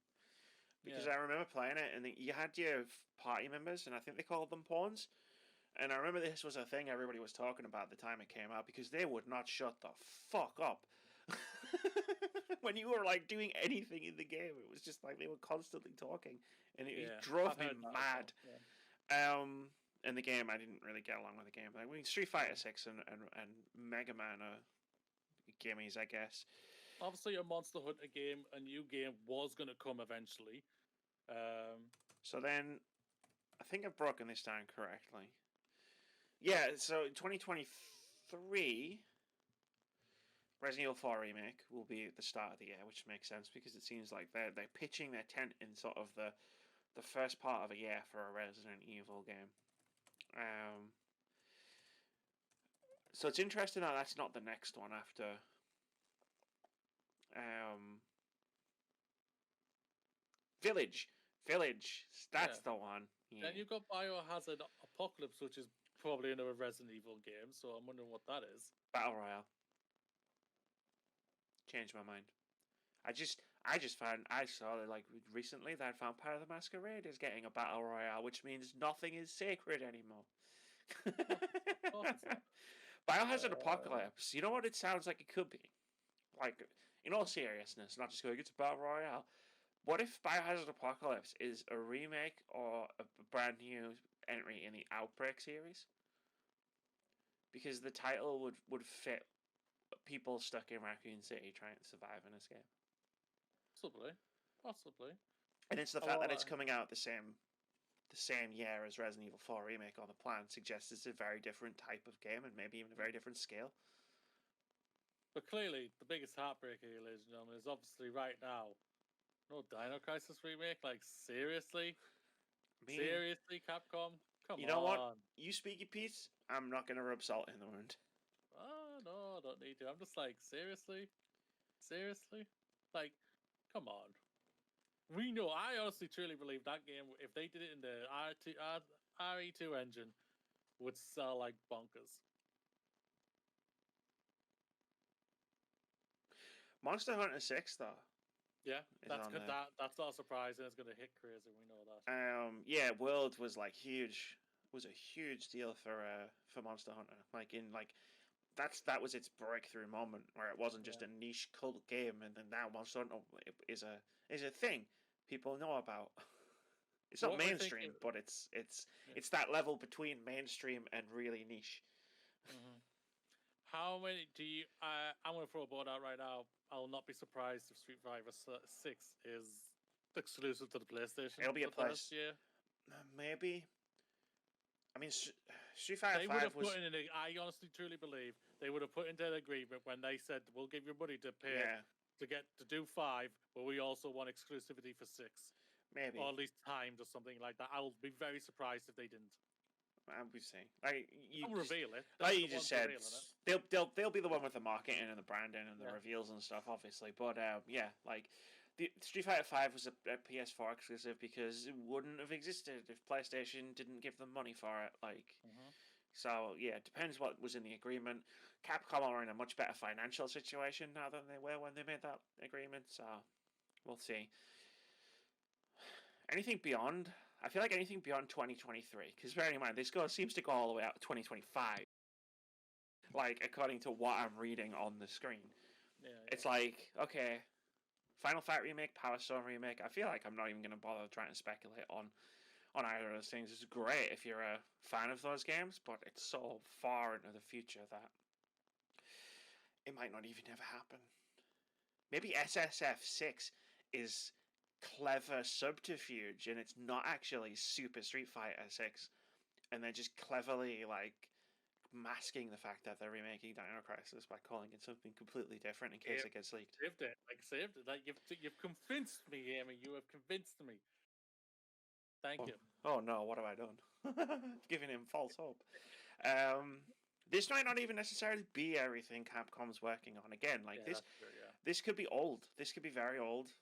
because I remember playing it, and you had your party members, and I think they called them pawns. And I remember this was a thing everybody was talking about at the time it came out, because they would not shut the fuck up. When you were like doing anything in the game, it was just like they were constantly talking, and it drove me mad. In the game, I didn't really get along with the game. Like, Street Fighter 6 and Mega Man are gimmies, I guess. Obviously, a Monster Hunter game, a new game, was going to come eventually. So then, I think I've broken this down correctly. Yeah, so 2023, Resident Evil 4 Remake will be at the start of the year, which makes sense, because it seems like they're pitching their tent in sort of the first part of a year for a Resident Evil game. So it's interesting that that's not the next one after. Village, that's the one. Yeah. Then you've got Biohazard Apocalypse, which is probably another Resident Evil game, so I'm wondering what that is. Battle Royale. Changed my mind. I saw like recently that Vampire the Masquerade is getting a Battle Royale, which means nothing is sacred anymore. Biohazard Apocalypse. You know what it sounds like it could be? Like, in all seriousness, not just going, it's a Battle Royale. What if Biohazard Apocalypse is a remake or a brand new entry in the Outbreak series? Because the title would fit people stuck in Raccoon City trying to survive and escape. Possibly. Possibly. And it's the fact that it's coming out the same year as Resident Evil 4 Remake on the plan suggests it's a very different type of game and maybe even a very different scale. But clearly, the biggest heartbreaker here, ladies and gentlemen, is obviously right now. No Dino Crisis Remake? Like, seriously? Seriously, Capcom? Come on. You know what? You speak your piece. I'm not going to rub salt in the wound. Oh, no, I don't need to. I'm just like, seriously? Seriously? Like, come on. We know, I honestly truly believe that game, if they did it in the RE2 engine, would sell like bonkers. Monster Hunter 6, though. Yeah, that's good. That's not surprising. It's going to hit crazy. We know that. Yeah, World was like huge. Was a huge deal for Monster Hunter. That was its breakthrough moment where it wasn't just a niche cult game, and then now Monster Hunter is a thing people know about. It's not mainstream, but it's that level between mainstream and really niche. Mm-hmm. How many do you? I'm going to throw a board out right now. I'll not be surprised if Street Fighter 6 is exclusive to the PlayStation. It'll be a first year. Maybe. I mean, Street Fighter 5 would have put in I honestly truly believe they would have put into an agreement when they said we'll give you money to pay to do 5, but we also want exclusivity for 6. Maybe, or at least timed or something like that. I'll be very surprised if they didn't. We'll see. Like I'll reveal it. Like you just said, they'll be the one with the marketing and the branding and the reveals and stuff, obviously. But like the Street Fighter 5 was a PS4 exclusive because it wouldn't have existed if PlayStation didn't give them money for it. So yeah, it depends what was in the agreement. Capcom are in a much better financial situation now than they were when they made that agreement. So we'll see. Anything beyond? I feel like anything beyond 2023, because bearing in mind, this seems to go all the way out to 2025. Like, according to what I'm reading on the screen. It's like, okay, Final Fight Remake, Power Stone Remake, I feel like I'm not even going to bother trying to speculate on either of those things. It's great if you're a fan of those games, but it's so far into the future that it might not even ever happen. Maybe SSF 6 is clever subterfuge and it's not actually Super Street Fighter 6, and they're just cleverly like masking the fact that they're remaking Dino Crisis by calling it something completely different in case it gets leaked. Saved it. Like you've convinced me, Amy. You have convinced me. Thank you. Oh no, what have I done? Giving him false hope. This might not even necessarily be everything Capcom's working on. Again, like this could be old. This could be very old.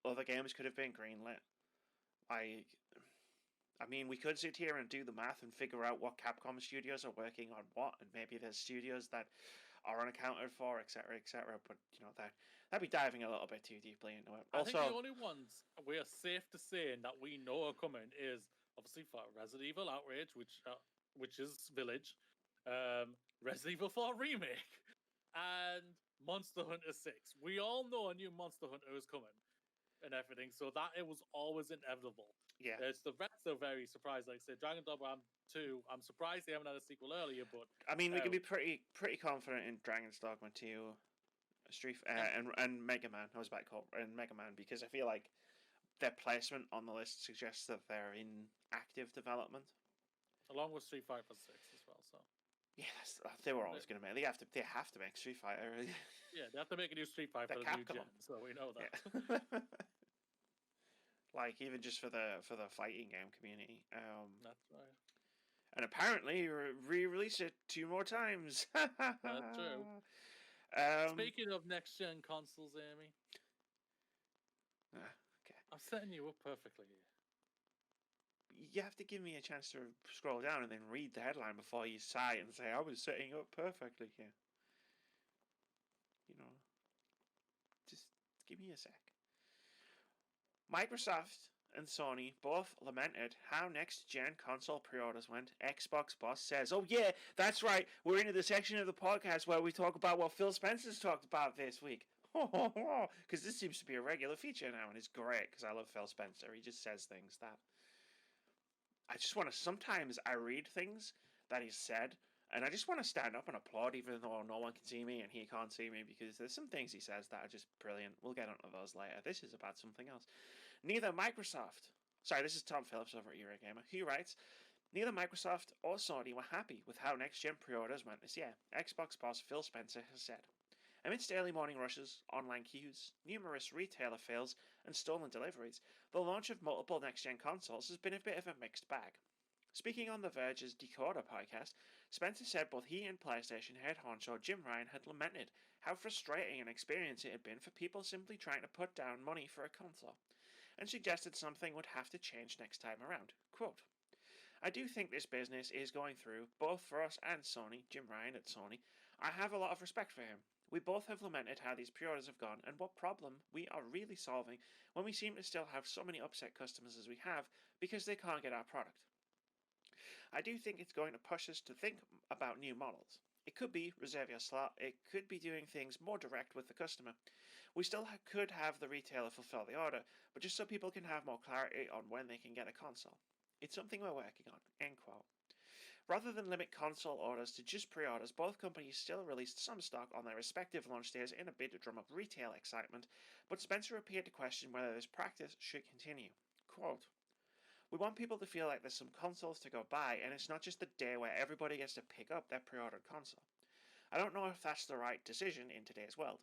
Other games could have been greenlit. I mean, we could sit here and do the math and figure out what Capcom studios are working on what, and maybe there's studios that are unaccounted for, etc., etc. But that'd be diving a little bit too deeply into it. I think the only ones we are safe to say and that we know are coming is obviously for Resident Evil Outrage, which is Village, Resident Evil 4 Remake, and Monster Hunter 6. We all know a new Monster Hunter is coming and everything, so that it was always inevitable. Yeah, it's the rest are very surprised. Like I said, Dragon Dogma 2. I'm surprised they haven't had a sequel earlier, but I mean, we can be pretty confident in Dragon's Dogma 2, and Mega Man. I was about to call and Mega Man because I feel like their placement on the list suggests that they're in active development, along with Street Fighter 6 as well. So yeah, they were always going to make. They have to make Street Fighter. Yeah, they have to make a new Street Fighter for the new gen, so we know that. Yeah. Like even just for the fighting game community. That's right. And apparently re-release it 2 more times. That's true. Speaking of next gen consoles, Amy. Okay. I'm setting you up perfectly here. You have to give me a chance to scroll down and then read the headline before you sigh and say, I was setting up perfectly here. Just give me a sec. Microsoft and Sony both lamented how next-gen console pre-orders went. Xbox boss says, oh yeah, that's right, we're into the section of the podcast where we talk about what Phil Spencer's talked about this week. Because this seems to be a regular feature now, and it's great, because I love Phil Spencer. He just says things that... I just want to... Sometimes I read things that he's said, And I just want to stand up and applaud, even though no one can see me and he can't see me, because there's some things he says that are just brilliant. We'll get onto those later. This is about something else. Neither Microsoft. Sorry, this is Tom Phillips over at Eurogamer. He writes, neither Microsoft or Sony were happy with how next-gen pre-orders went this year, Xbox boss Phil Spencer has said. Amidst early morning rushes, online queues, numerous retailer fails, and stolen deliveries, the launch of multiple next-gen consoles has been a bit of a mixed bag. Speaking on The Verge's Decoder podcast, Spencer said both he and PlayStation head honcho Jim Ryan had lamented how frustrating an experience it had been for people simply trying to put down money for a console, and suggested something would have to change next time around. Quote, I do think this business is going through, both for us and Sony, Jim Ryan at Sony. I have a lot of respect for him. We both have lamented how these pre-orders have gone and what problem we are really solving when we seem to still have so many upset customers as we have because they can't get our product. I do think it's going to push us to think about new models. It could be reserve your slot, it could be doing things more direct with the customer. We still could have the retailer fulfill the order, but just so people can have more clarity on when they can get a console. It's something we're working on, end quote. Rather than limit console orders to just pre-orders, both companies still released some stock on their respective launch days in a bid to drum up retail excitement, but Spencer appeared to question whether this practice should continue. Quote, we want people to feel like there's some consoles to go buy, and it's not just the day where everybody gets to pick up their pre-ordered console. I don't know if that's the right decision in today's world.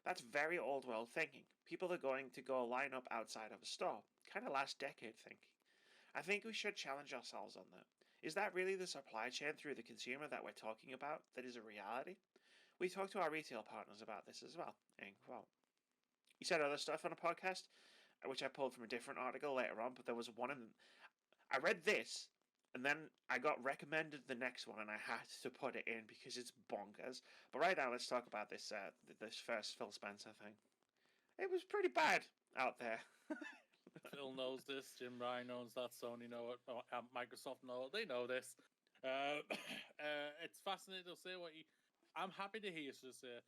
That's very old world thinking. People are going to go line up outside of a store. Kind of last decade thinking. I think we should challenge ourselves on that. Is that really the supply chain through the consumer that we're talking about that is a reality? We talked to our retail partners about this as well. End quote. He said other stuff on a podcast, which I pulled from a different article later on, but there was one I read this, and then I got recommended the next one, and I had to put it in because it's bonkers. But right now, let's talk about this this first Phil Spencer thing. It was pretty bad out there. Phil knows this. Jim Ryan knows that. Sony know it. Microsoft know it. They know this. It's fascinating to say what he. I'm happy to hear you say.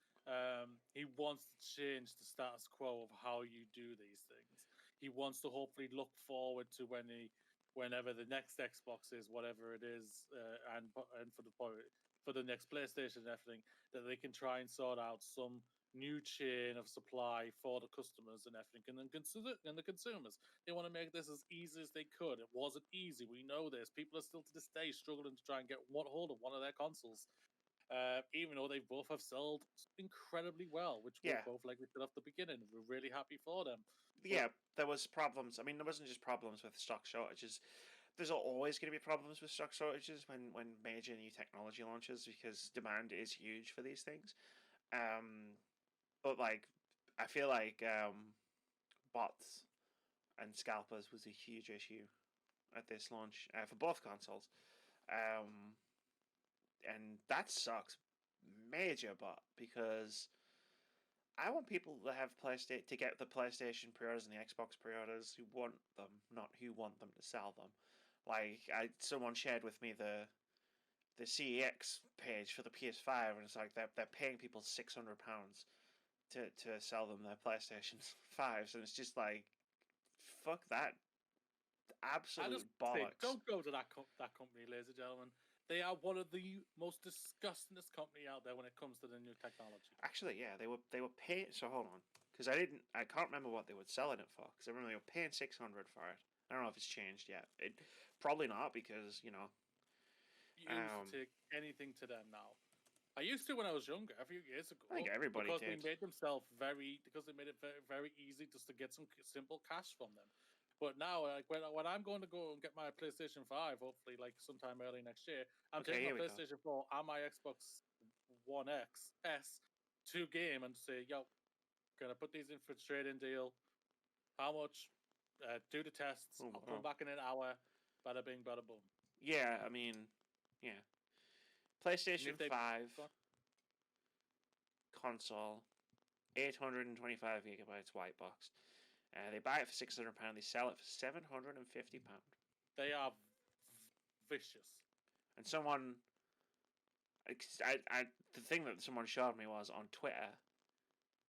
He wants to change the status quo of how you do these things. He wants to hopefully look forward to whenever the next Xbox is, whatever it is, and for the next PlayStation and everything, that they can try and sort out some new chain of supply for the customers and everything, and the consumers. They want to make this as easy as they could. It wasn't easy. We know this. People are still to this day struggling to try and get hold of one of their consoles. Even though they both have sold incredibly well, which we're both like we said off the beginning. We're really happy for them. Yeah, there was problems. I mean, there wasn't just problems with stock shortages. There's always going to be problems with stock shortages when major new technology launches because demand is huge for these things. But like, I feel like bots and scalpers was a huge issue at this launch for both consoles. And that sucks major bot because I want people to have to get the PlayStation pre-orders and the Xbox pre-orders who want them, not who want them to sell them. Like someone shared with me the CEX page for the PS5, and it's like they're paying people £600 to sell them their PlayStation 5s, and it's just like, fuck that, absolute bollocks. Don't go to that company, ladies and gentlemen. They are one of the most disgustingest company out there when it comes to the new technology. Actually, yeah, they were paying. So hold on, because I can't remember what they were selling it for. Because I remember they were paying $600 for it. I don't know if it's changed yet. It probably not because you know. You used to take anything to them now. I used to when I was younger, a few years ago. I think everybody because did. They made it very, very easy just to get some simple cash from them. But now, like when I'm going to go and get my PlayStation 5, hopefully, like sometime early next year, I'm taking my PlayStation 4 and my Xbox One X S to game and say, yo, gonna put these in for a trade-in deal. How much? Do the tests. I'll come back in an hour. Bada bing, bada boom. Yeah, I mean, yeah. PlayStation 5 console, 825 gigabytes white box. They buy it for £600. They sell it for £750. They are vicious. And someone, the thing that someone showed me was on Twitter.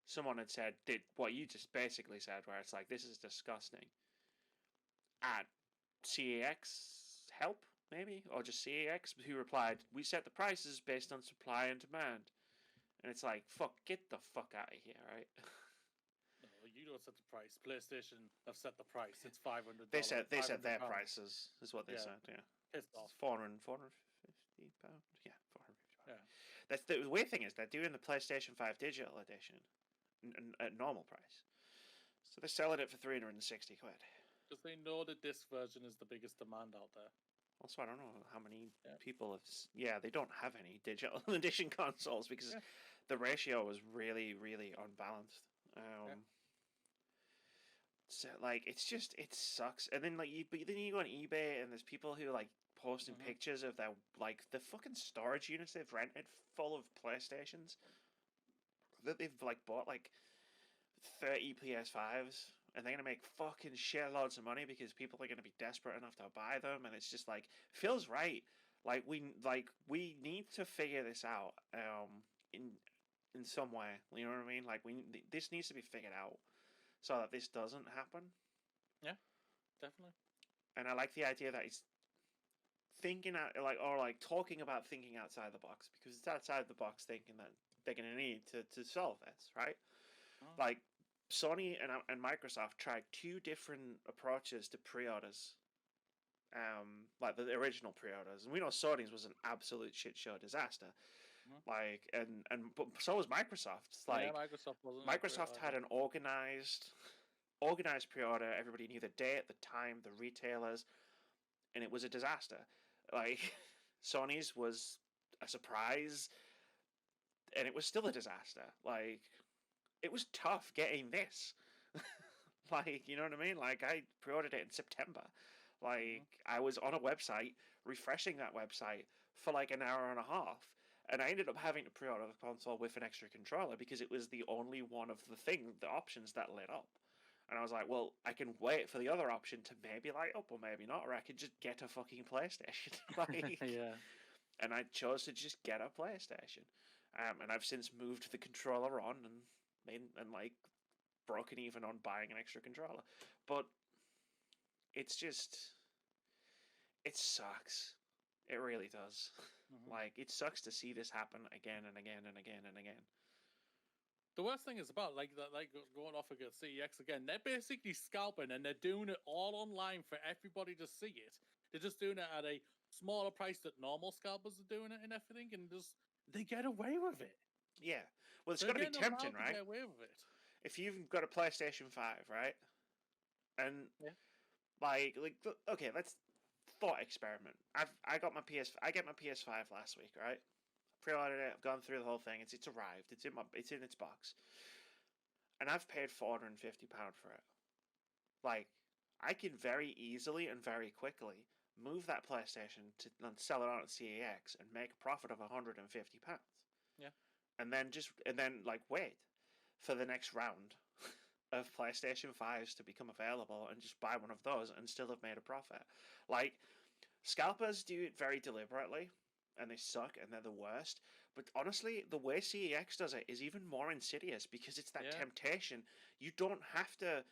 Someone had said did what you just basically said, where it's like, this is disgusting. At CEX help maybe, or just CEX, who replied, "We set the prices based on supply and demand." And it's like, fuck, get the fuck out of here, right? No, you don't set the price. PlayStation have set the price. It's $500. They said their £500. prices, is what they Yeah. said. Yeah, Pissed off. 450 pound. Yeah, 450 pound. Yeah. That's the weird thing is they're doing the PlayStation 5 digital edition at normal price, so they're selling it for 360 quid. Because they know that this version is the biggest demand out there. Also, I don't know how many people have. Yeah, they don't have any digital edition consoles because the ratio was really, really unbalanced. So like, it's just, it sucks. And then like but then you go on eBay and there's people who like posting pictures of their like the fucking storage units they've rented full of PlayStations that they've like bought like 30 PS5s. And they're gonna make fucking shitloads of money because people are gonna be desperate enough to buy them, and it's just like feels right. Like we need to figure this out in some way. You know what I mean? Like this needs to be figured out so that this doesn't happen. Yeah, definitely. And I like the idea that it's thinking out like talking about thinking outside the box, because it's outside the box thinking that they're gonna need to solve this, right? Like Sony and Microsoft tried two different approaches to pre-orders, like the original pre-orders, and we know Sony's was an absolute shit show disaster. Like but so was Microsoft's. Like Microsoft had an organized pre-order. Everybody knew the date, the time, the retailers, and it was a disaster. Like Sony's was a surprise, and it was still a disaster. Like it was tough getting this. Like, you know what I mean? Like, I pre-ordered it in September. Like, I was on a website, refreshing that website for like an hour and a half. And I ended up having to pre-order the console with an extra controller because it was the only one of the options that lit up. And I was like, well, I can wait for the other option to maybe light up or maybe not, or I could just get a fucking PlayStation. Like, yeah. And I chose to just get a PlayStation. And I've since moved the controller on and like broken even on buying an extra controller. But it's just, it sucks. It really does. Like, it sucks to see this happen again and again and again and again. The worst thing is about like going off against CEX again. They're basically scalping, and they're doing it all online for everybody to see it. They're just doing it at a smaller price that normal scalpers are doing it and everything, and they get away with it. Yeah, well, it's got to be tempting, right? Get away with it. If you've got a PlayStation 5, right, and like okay, let's thought experiment. I get my PS5 last week, right? Pre-ordered it. I've gone through the whole thing. It's arrived. It's in its box, and I've paid £450 for it. Like, I can very easily and very quickly move that PlayStation and sell it on at CEX and make a profit of £150. Yeah, and then like wait for the next round of PlayStation 5s to become available and just buy one of those and still have made a profit. Like, scalpers do it very deliberately, and they suck, and they're the worst. But honestly, the way CEX does it is even more insidious because it's that temptation. You don't have to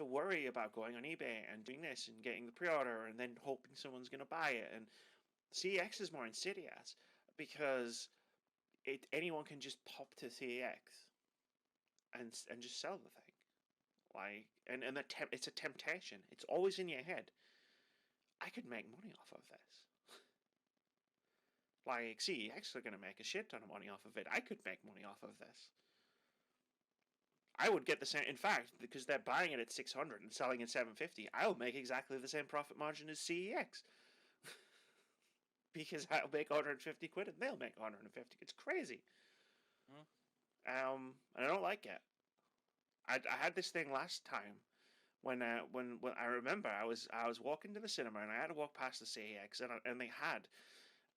worry about going on eBay and doing this and getting the pre-order and then hoping someone's going to buy it. And CEX is more insidious because anyone can just pop to CEX and just sell the thing. Like, and it's a temptation. It's always in your head. I could make money off of this. Like, CEX are going to make a shit ton of money off of it. I could make money off of this. I would get the same. In fact, because they're buying it at 600 and selling at 750, I'll make exactly the same profit margin as CEX. Because I'll make 150 quid and they'll make 150. It's crazy. And I don't like it. I had this thing last time when I remember I was walking to the cinema and I had to walk past the CEX and they had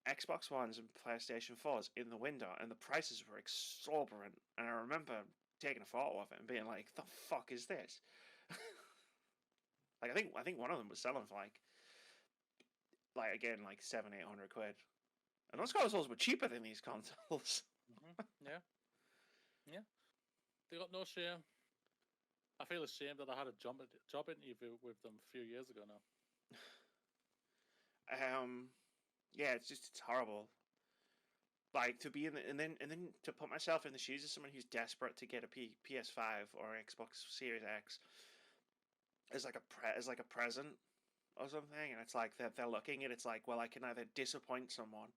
Xbox Ones and PlayStation 4s in the window and the prices were exorbitant, and I remember taking a photo of it and being like, the fuck is this? Like, I think one of them was selling for like again, like 700-800 quid, and those consoles were cheaper than these consoles. Yeah, they got no shame. I feel ashamed that I had a job interview with them a few years ago now. yeah, it's horrible. Like to be in the, and then to put myself in the shoes of someone who's desperate to get a PS5 or an Xbox Series X as like a present or something, and it's like they're looking at it's like, well, I can either disappoint someone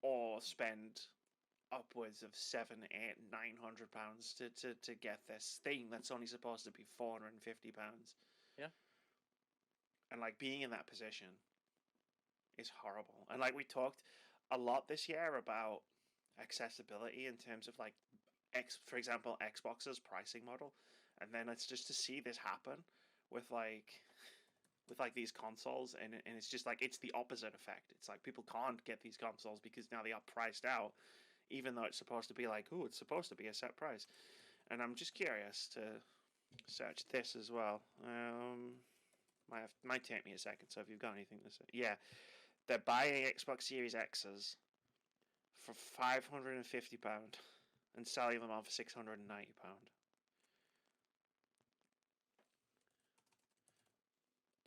or spend upwards of £700, £800, 900 to get this thing that's only supposed to be £450. Yeah. And like being in that position is horrible. And like we talked a lot this year about accessibility in terms of like for example, Xbox's pricing model, and then it's just to see this happen with like these consoles, and it's just like it's the opposite effect. It's like people can't get these consoles because now they are priced out, even though it's supposed to be like, oh, it's supposed to be a set price. And I'm just curious to search this as well. Might take me a second. So if you've got anything to say, yeah, they're buying Xbox Series X's for £550 and selling them on for £690.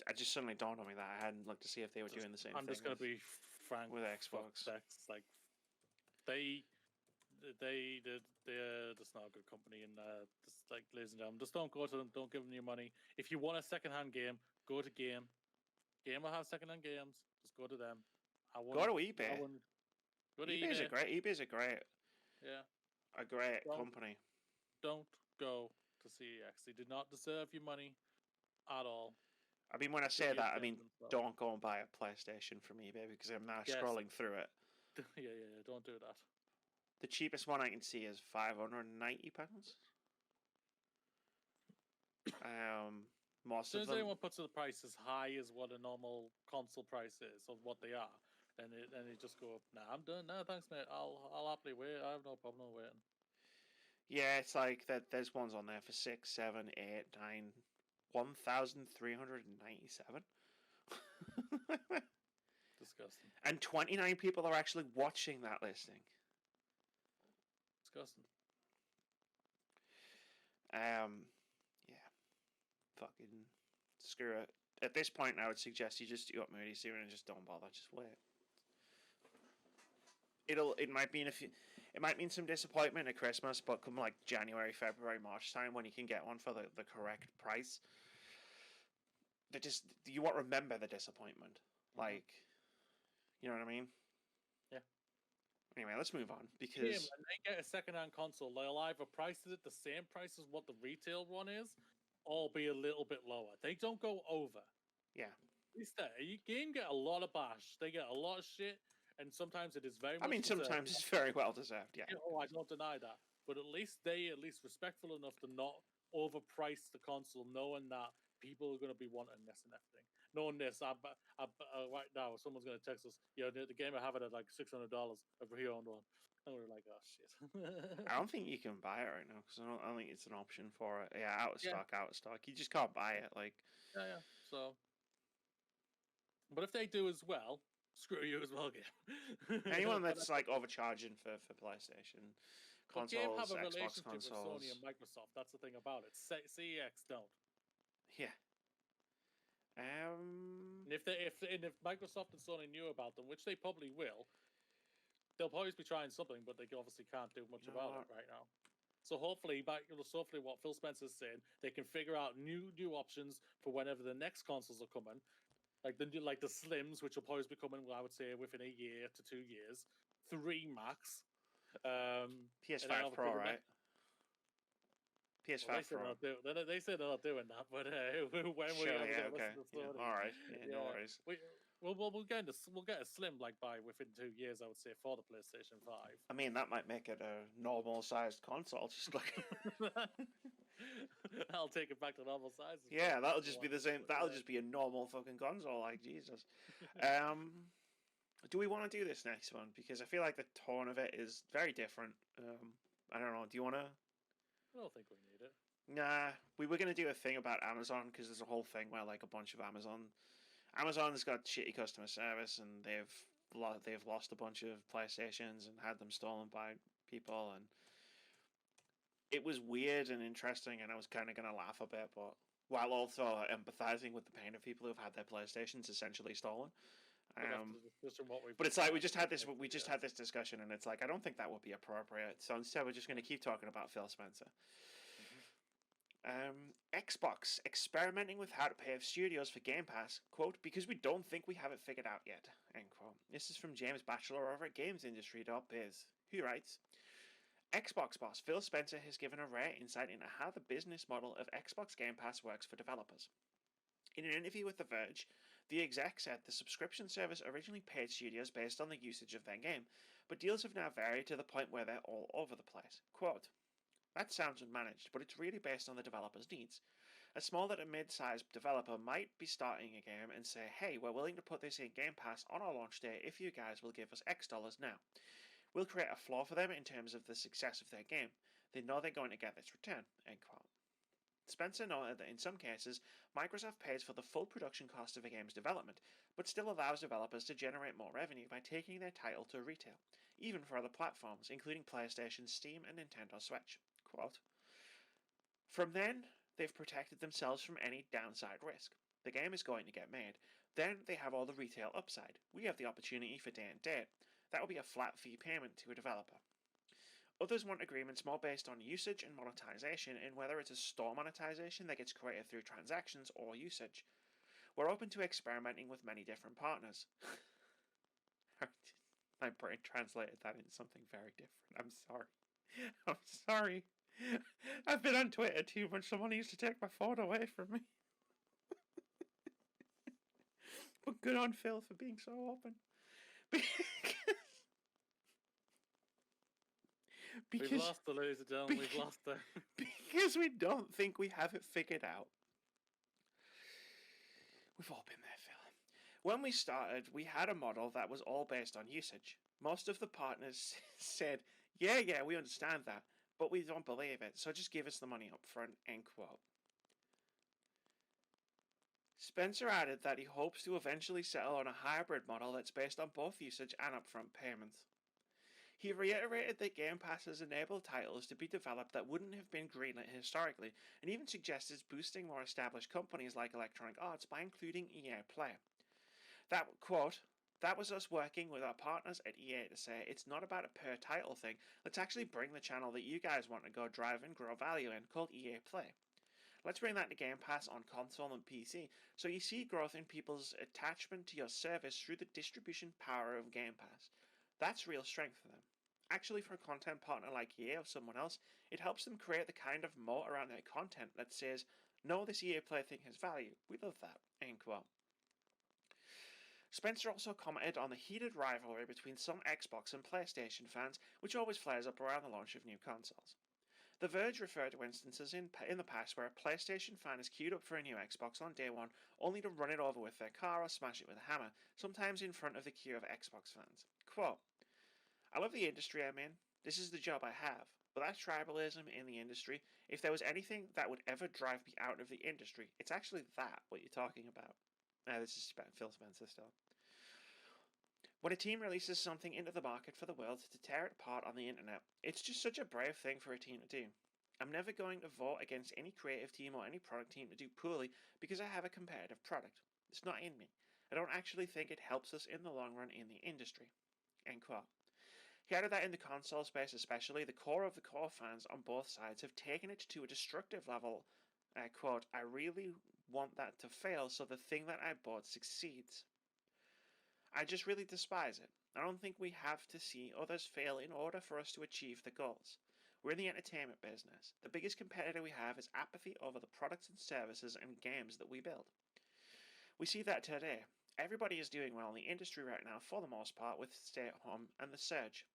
I just suddenly dawned on me that I hadn't looked to see if they were doing the same thing. I'm just going to be frank with Xbox. Like they're just not a good company, and just like, ladies and gentlemen, just don't go to them. Don't give them your money. If you want a secondhand game, go to Game. Game will have secondhand games. Just go to them. Go to eBay. Go to eBay's eBay. eBay's a great Don't, company. Don't go to CEX. They do not deserve your money at all. I mean, when I say that, I mean don't go and buy a PlayStation from eBay, because I'm now scrolling through it. Yeah, don't do that. The cheapest one I can see is £590. Most as soon of as them. anyone puts the price as high as what a normal console price is, of what they are, then they just go, nah, I'm done. No, thanks, mate. I'll happily wait. I have no problem waiting. Yeah, it's like that. There's ones on there for 6, 7, 8, 9, 1,397. Disgusting. And 29 people are actually watching that listing. Disgusting. Yeah. Fucking screw it. At this point, I would suggest you just do what Moody's doing and just don't bother. Just wait. It might mean it might mean some disappointment at Christmas, but come like January, February, March time, when you can get one for the correct price, you won't remember the disappointment. Like, you know what I mean? Yeah. Anyway, let's move on, because when they get a second-hand console, they'll either price it at the same price as what the retail one is, or be a little bit lower. They don't go over. Yeah. At least your game get a lot of bash. They get a lot of shit, and sometimes it is very much deserved. Sometimes it's very well deserved, yeah. Oh, I don't deny that. But at least respectful enough to not overprice the console, knowing that people are going to be wanting this and everything. Knowing this, right now, someone's going to text us, the game I have it at like $600, a pre-owned one. And we're like, oh, shit. I don't think you can buy it right now, because I don't think it's an option for it. Yeah, out of stock. You just can't buy it. Like, yeah. So, but if they do as well, screw you as well, game. Anyone that's like overcharging for PlayStation consoles, Game have a Xbox relationship consoles, with Sony and Microsoft. That's the thing about it. CEX don't. Yeah. And if Microsoft and Sony knew about them, which they probably will, they'll probably be trying something, but they obviously can't do much about it right now. So hopefully what Phil Spencer's saying, they can figure out new options for whenever the next consoles are coming, like the Slims, which will probably be coming, I would say, within a year to 2 years, 3 max. PS5 Pro, right? PS5 Pro. They said they're not doing that, but when sure, we okay. All right, no worries. We'll get a Slim by within 2 years, I would say, for the PlayStation 5. I mean, that might make it a normal sized console. Just like I'll take it back to normal size. Yeah, that'll just be the same. That'll just be a normal fucking console. Like, Jesus. Do we want to do this next one? Because I feel like the tone of it is very different. I don't know. Do you want to? I don't think we need it. Nah, we were going to do a thing about Amazon, because there's a whole thing where like a bunch of Amazon's got shitty customer service, and they've lost a bunch of PlayStations and had them stolen by people, and it was weird and interesting, and I was kind of going to laugh a bit, but while also empathizing with the pain of people who've had their PlayStations essentially stolen. But after the discussion, what we've But it's like we just had this discussion, and it's like I don't think that would be appropriate. So instead, we're just going to keep talking about Phil Spencer. Xbox experimenting with how to pay studios for Game Pass, quote, because we don't think we have it figured out yet, end quote. This is from James Batchelor over at GamesIndustry.biz, who writes, Xbox boss Phil Spencer has given a rare insight into how the business model of Xbox Game Pass works for developers. In an interview with The Verge, the exec said the subscription service originally paid studios based on the usage of their game, but deals have now varied to the point where they're all over the place. Quote, that sounds unmanaged, but it's really based on the developer's needs. A small to mid-sized developer might be starting a game and say, hey, we're willing to put this in Game Pass on our launch day if you guys will give us X dollars now. We'll create a floor for them in terms of the success of their game. They know they're going to get this return, end quote. Spencer noted that in some cases, Microsoft pays for the full production cost of a game's development, but still allows developers to generate more revenue by taking their title to retail, even for other platforms, including PlayStation, Steam, and Nintendo Switch. Quote, from then, they've protected themselves from any downside risk. The game is going to get made. Then they have all the retail upside. We have the opportunity for day and date. That will be a flat fee payment to a developer. Others want agreements more based on usage and monetization, and whether it's a store monetization that gets created through transactions or usage. We're open to experimenting with many different partners. My brain translated that into something very different. I'm sorry. I'm sorry. I've been on Twitter too much. Someone needs to take my phone away from me. But good on Phil for being so open. We've lost the loser, Dylan. We've lost her. Because we don't think we have it figured out. We've all been there, Phil. When we started, we had a model that was all based on usage. Most of the partners said, yeah, we understand that, but we don't believe it, so just give us the money up front, end quote. Spencer added that he hopes to eventually settle on a hybrid model that's based on both usage and upfront payments. He reiterated that Game Pass has enabled titles to be developed that wouldn't have been greenlit historically, and even suggested boosting more established companies like Electronic Arts by including EA Play. That, quote, that was us working with our partners at EA to say, it's not about a per title thing, let's actually bring the channel that you guys want to go drive and grow value in, called EA Play. Let's bring that to Game Pass on console and PC, so you see growth in people's attachment to your service through the distribution power of Game Pass. That's real strength for them. Actually, for a content partner like EA or someone else, it helps them create the kind of moat around their content that says, no, this EA Play thing has value. We love that. End quote. Spencer also commented on the heated rivalry between some Xbox and PlayStation fans, which always flares up around the launch of new consoles. The Verge referred to instances in the past where a PlayStation fan is queued up for a new Xbox on day one, only to run it over with their car or smash it with a hammer, sometimes in front of the queue of Xbox fans. Quote, I love the industry I'm in. This is the job I have. But that's tribalism in the industry. If there was anything that would ever drive me out of the industry, it's actually that, what you're talking about. This is Phil Spencer still. When a team releases something into the market for the world to tear it apart on the internet, it's just such a brave thing for a team to do. I'm never going to vote against any creative team or any product team to do poorly because I have a competitive product. It's not in me. I don't actually think it helps us in the long run in the industry. End quote. He added that in the console space especially, the core of the core fans on both sides have taken it to a destructive level. Quote, I really want that to fail so the thing that I bought succeeds. I just really despise it. I don't think we have to see others fail in order for us to achieve the goals. We're in the entertainment business. The biggest competitor we have is apathy over the products and services and games that we build. We see that today. Everybody is doing well in the industry right now for the most part with stay at home and the surge.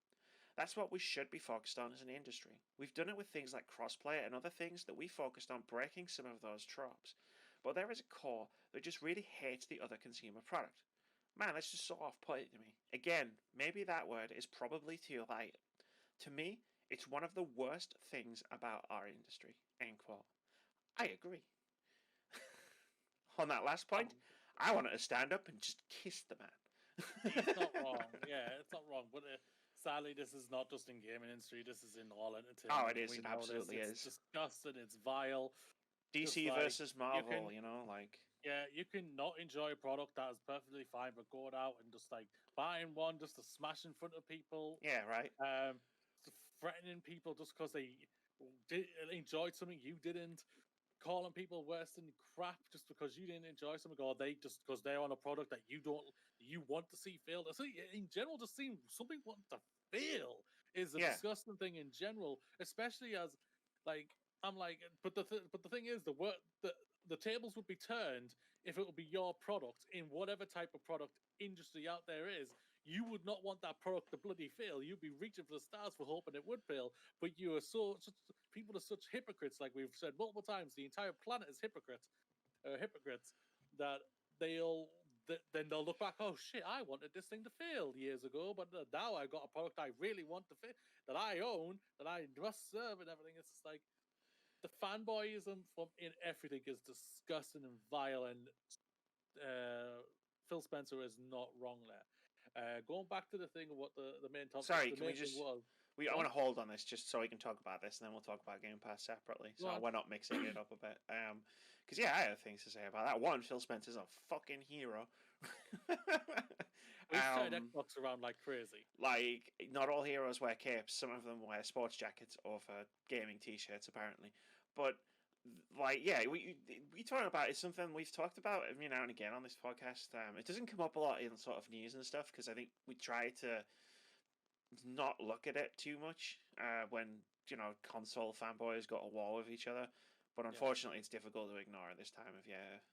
That's what we should be focused on as an industry. We've done it with things like crossplay and other things that we focused on breaking some of those tropes. But there is a core that just really hates the other consumer product. Man, that's just so off-putting to me. Again, maybe that word is probably too light. To me, it's one of the worst things about our industry. End quote. I agree. On that last point, I wanted to stand up and just kiss the man. It's not wrong. Yeah, it's not wrong. But sadly, this is not just in gaming industry. This is in all entertainment. Oh, it is. It absolutely is. It's disgusting. It's vile. DC versus Marvel, you know, like... Yeah, you can not enjoy a product that is perfectly fine, but going out and just like buying one just to smash in front of people, Yeah, right. threatening people just because they enjoyed something you didn't, calling people worse than crap just because you didn't enjoy something, or they just because they're on a product that you want to see fail. So in general, just seeing something want to fail is a Yeah, disgusting thing in general, especially as like I'm like, but the thing is, the tables would be turned if it would be your product in whatever type of product industry out there is. You would not want that product to bloody fail. You'd be reaching for the stars for hoping it would fail. But you are people are such hypocrites, like we've said multiple times. The entire planet is hypocrites that they'll then they'll look back. Oh shit! I wanted this thing to fail years ago, but now I got a product I really want to fail, that I own, that I must serve, and everything. It's just like the fanboyism from in everything is disgusting and vile, and Phil Spencer is not wrong there. Going back to the thing of what the main topic, sorry, the can we main thing just was. I Go on, want to hold on this just so we can talk about this, and then we'll talk about Game Pass separately. go So on. we're not mixing it up a bit. Because yeah, I have things to say about that. One, Phil Spencer's a fucking hero. We've turned um, Xbox around like crazy. like not all heroes wear capes. Some of them wear sports jackets over gaming t-shirts, apparently. But like, yeah, we talk about it's something we've talked about every now and again on this podcast. It doesn't come up a lot in sort of news and stuff because I think we try to not look at it too much when console fanboys go to war with each other. But Yeah, unfortunately, it's difficult to ignore at this time of year,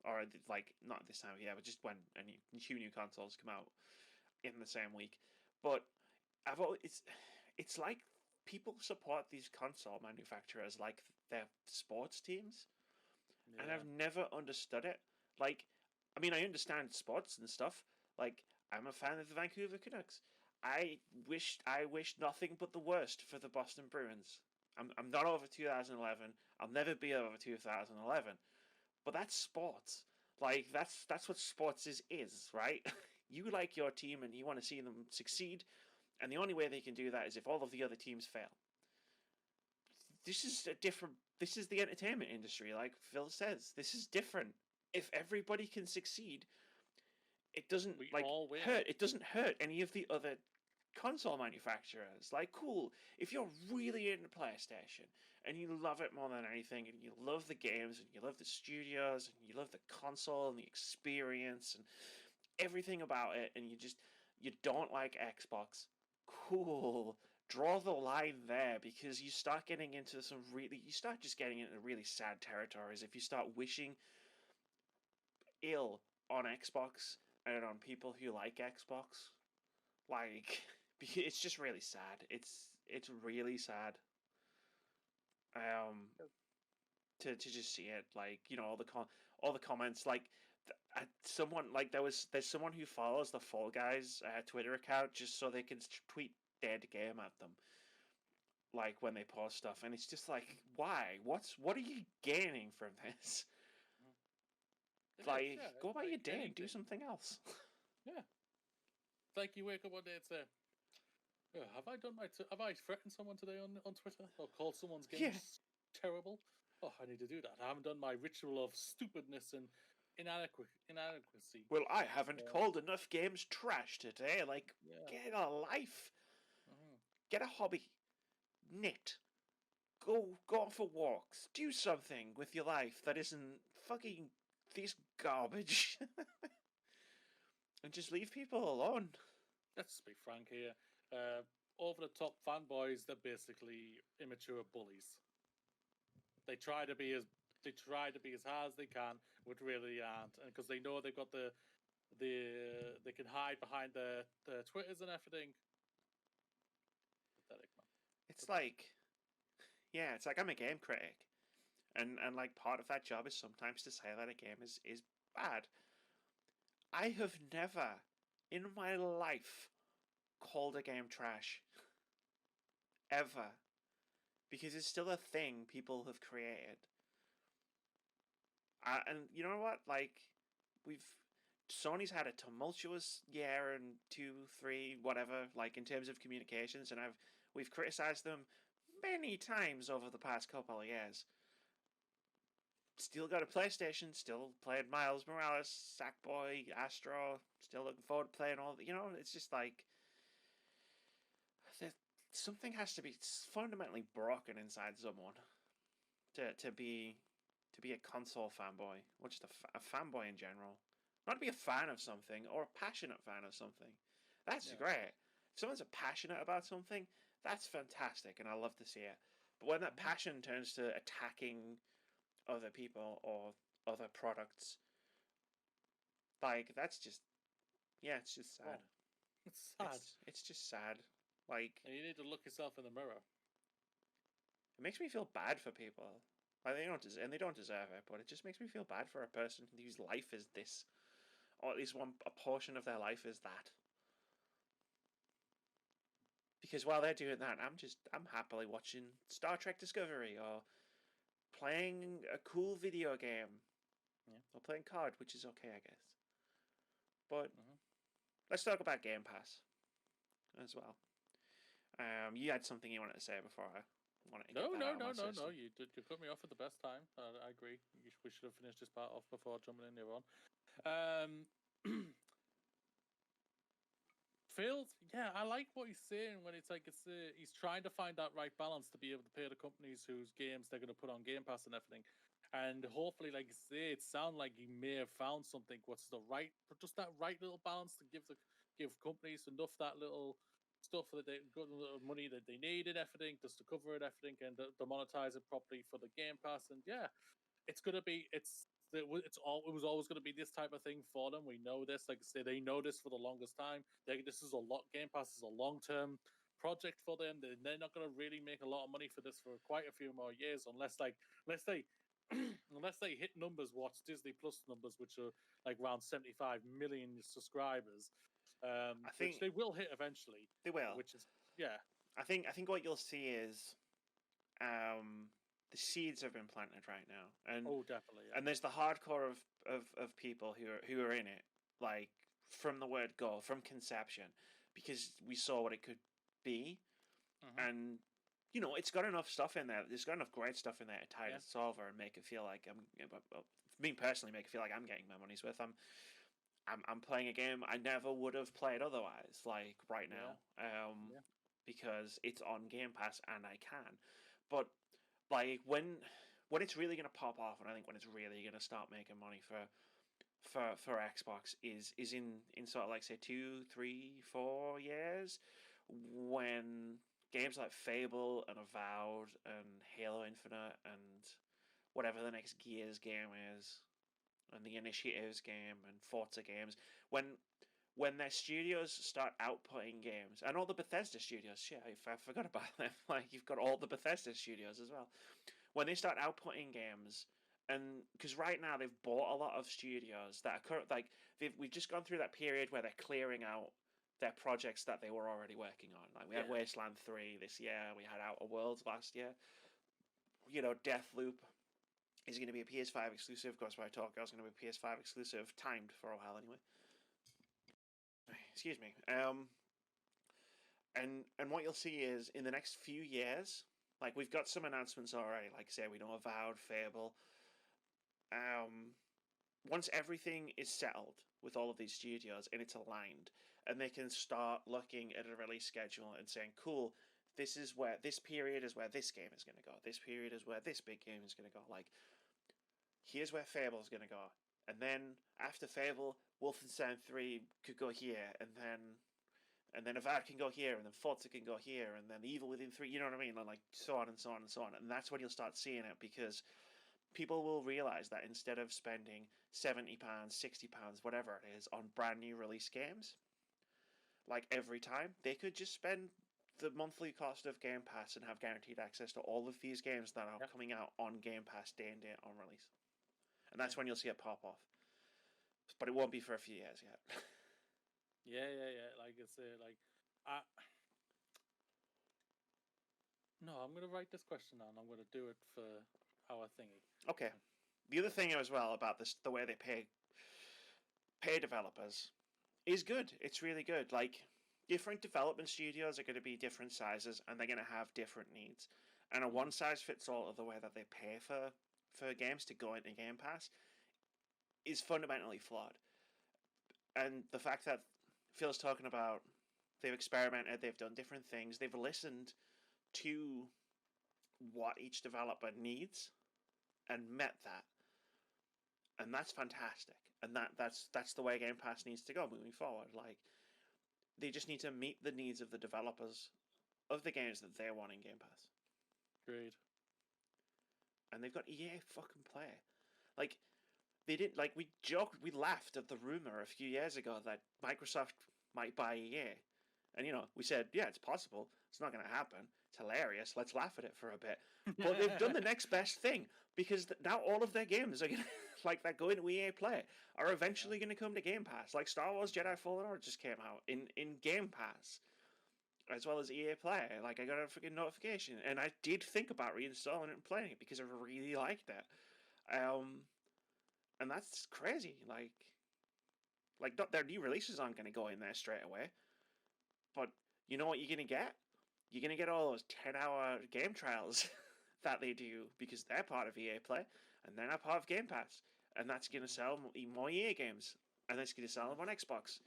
or like not this time of year, but just when two new consoles come out in the same week. But I've always, it's like people support these console manufacturers like their sports teams, and yeah, I've never understood it. Like, I mean, I understand sports and stuff. Like, I'm a fan of the Vancouver Canucks. I wish nothing but the worst for the Boston Bruins. I'm not over 2011. I'll never be over 2011. But that's sports. Like that's what sports is, right? You like your team and you want to see them succeed, and the only way they can do that is if all of the other teams fail. This is a different. This is the entertainment industry, like Phil says. This is different. If everybody can succeed, it doesn't we like all win. hurt. It doesn't hurt any of the other console manufacturers. Like, cool. If you're really into PlayStation and you love it more than anything, and you love the games, and you love the studios, and you love the console and the experience and everything about it, and you don't like Xbox, cool. Draw the line there because you start getting into you start just getting into really sad territories if you start wishing ill on Xbox and on people who like Xbox. Like, it's just really sad. It's really sad. Um, to just see it, like all the comments, like someone like there's someone who follows the Fall Guys Twitter account just so they can tweet dead game at them, like when they post stuff, and it's just like, why? What are you gaining from this? It is, Like, yeah. go It's about like your day and do anything. something else. Yeah, it's like you wake up one day and say, "Yeah, have I done have I threatened someone today on Twitter or called someone's game Yeah. terrible? Oh, I need to do that. I haven't done my ritual of stupidness and inadequacy. Well, I haven't Uh, called enough games trash today. Like, yeah, get a life. uh Get a hobby. Knit. Go for walks. Do something with your life that isn't fucking this garbage. And just leave people alone. let's be frank here. Over the top fanboys, they're basically immature bullies. They try to be as hard as they can, but really aren't, and because they know they've got they can hide behind the Twitters and everything. Pathetic, man. It's Pathetic. like, yeah, it's like I'm a game critic. And like part of that job is sometimes to say that a game is bad. I have never in my life called a game trash. Ever. Because it's still a thing people have created. And you know what? Like, we've Sony's had a tumultuous year and 2, 3, whatever, like in terms of communications, and we've criticized them many times over the past couple of years. still got a PlayStation, still playing Miles Morales, Sackboy, Astro, still looking forward to playing all. It's just like something has to be fundamentally broken inside someone to be a console fanboy, or just a fanboy in general. Not to be a fan of something or a passionate fan of something. That's great. If someone's passionate about something, that's fantastic, and I love to see it. But when that passion turns to attacking other people or other products, like that's just it's just sad. Oh, it's sad. It's just sad. Like, and you need to look yourself in the mirror. It makes me feel bad for people. Like they don't deserve it, but it just makes me feel bad for a person whose life is this, or at least a portion of their life is that. Because while they're doing that, I'm happily watching Star Trek Discovery or playing a cool video game, or playing card, which is okay, I guess. But let's talk about Game Pass as well. You had something you wanted to say before I wanted to get that out of my system. You cut me off at the best time. I agree. We should have finished this part off before jumping in here on. Phil, I like what he's saying when it's like he's trying to find that right balance to be able to pay the companies whose games they're going to put on Game Pass and everything. And hopefully, like you say, it sounds like he may have found something. What's that right little balance to give companies enough that little stuff that they got the little money that they need and everything, just to cover it, everything, and to monetize it properly for the Game Pass. And it was always going to be this type of thing for them. We know this. Like I say, they know this for the longest time. Game Pass is a long-term project for them. They're not going to really make a lot of money for this for quite a few more years, unless they hit numbers, what's Disney Plus numbers, which are like around 75 million subscribers. I think which they will hit eventually. They will. Which is I think what you'll see is the seeds have been planted right now, and definitely. And there's the hardcore of people who are in it, like from the word go, from conception, because we saw what it could be, and it's got enough stuff in there. There's got enough great stuff in there to tide us over and make it feel like me personally, make it feel like I'm getting my money's worth. I'm playing a game I never would have played otherwise, like right now, because it's on Game Pass and I can. But like when it's really going to pop off, and I think when it's really going to start making money for Xbox is in sort of like say 2, 3, 4 years, when games like Fable and Avowed and Halo Infinite and whatever the next Gears game is, and the Initiatives game and Forza games, when their studios start outputting games, and all the Bethesda studios, I forgot about them. Like, you've got all the Bethesda studios as well. When they start outputting games, and because right now they've bought a lot of studios that are we've just gone through that period where they're clearing out their projects that they were already working on. Like, we had Wasteland 3 this year, we had Outer Worlds last year. Deathloop is going to be a PS5 exclusive. Of course, is going to be a PS5 exclusive, timed for a while anyway. Excuse me. And what you'll see is in the next few years, like, we've got some announcements already. Like, say, we know Avowed, Fable. Once everything is settled with all of these studios and it's aligned, and they can start looking at a release schedule and saying, cool, this period is where this game is going to go. This period is where this big game is going to go. Like, here's where Fable's going to go. And then after Fable, Wolfenstein 3 could go here, and then Avowed can go here, and then Forza can go here, and then Evil Within 3, you know what I mean? And like so on and so on and so on. And that's when you'll start seeing it, because people will realise that instead of spending £70, £60, whatever it is, on brand new release games, like every time, they could just spend the monthly cost of Game Pass and have guaranteed access to all of these games that are coming out on Game Pass day and date on release. And that's when you'll see it pop off. But it won't be for a few years yet. Yeah. Like I say, no, I'm going to write this question down. I'm going to do it for our thingy. Okay. The other thing as well about this, the way they pay developers, is good. It's really good. Like, different development studios are going to be different sizes, and they're going to have different needs. And a one-size-fits-all of the way that they pay for for games to go into Game Pass is fundamentally flawed. And the fact that Phil's talking about they've experimented, they've done different things, they've listened to what each developer needs and met that. And that's fantastic. And that's the way Game Pass needs to go moving forward. Like, they just need to meet the needs of the developers of the games that they want in Game Pass. Agreed. And they've got EA fucking Play. Like, they didn't, like, we laughed at the rumor a few years ago that Microsoft might buy EA. And, you know, we said, yeah, it's possible. It's not going to happen. It's hilarious. Let's laugh at it for a bit. But they've done the next best thing, because now all of their games are going to, like, that go into EA Play, are eventually going to come to Game Pass. Like, Star Wars Jedi Fallen Order just came out in Game Pass, as well as EA Play. Like, I got a freaking notification, and I did think about reinstalling it and playing it because I really liked it. And that's crazy. Like not their new releases aren't going to go in there straight away. But you know what you're going to get? You're going to get all those 10-hour game trials that they do, because they're part of EA Play, and they're not part of Game Pass. And that's going to sell more EA games. And that's going to sell them on Xbox.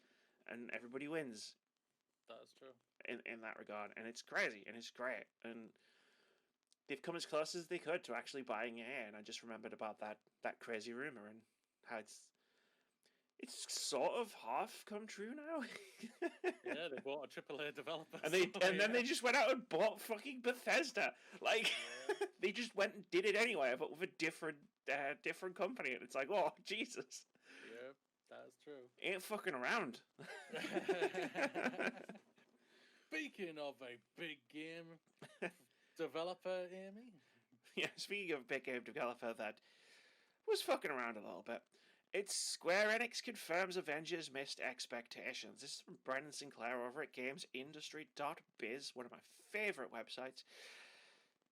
And everybody wins. That is true. In that regard. And it's crazy, and it's great. And they've come as close as they could to actually buying EA. And I just remembered about that crazy rumor and how it's sort of half come true now. Yeah, they bought a AAA developer. And then they just went out and bought fucking Bethesda. Like, they just went and did it anyway, but with a different company. And it's like, oh, Jesus. Yeah, that is true. Ain't fucking around. Speaking of a big game developer, Amy. Yeah, speaking of a big game developer that was fucking around a little bit. It's Square Enix confirms Avengers missed expectations. This is from Brendan Sinclair over at GamesIndustry.biz, one of my favourite websites.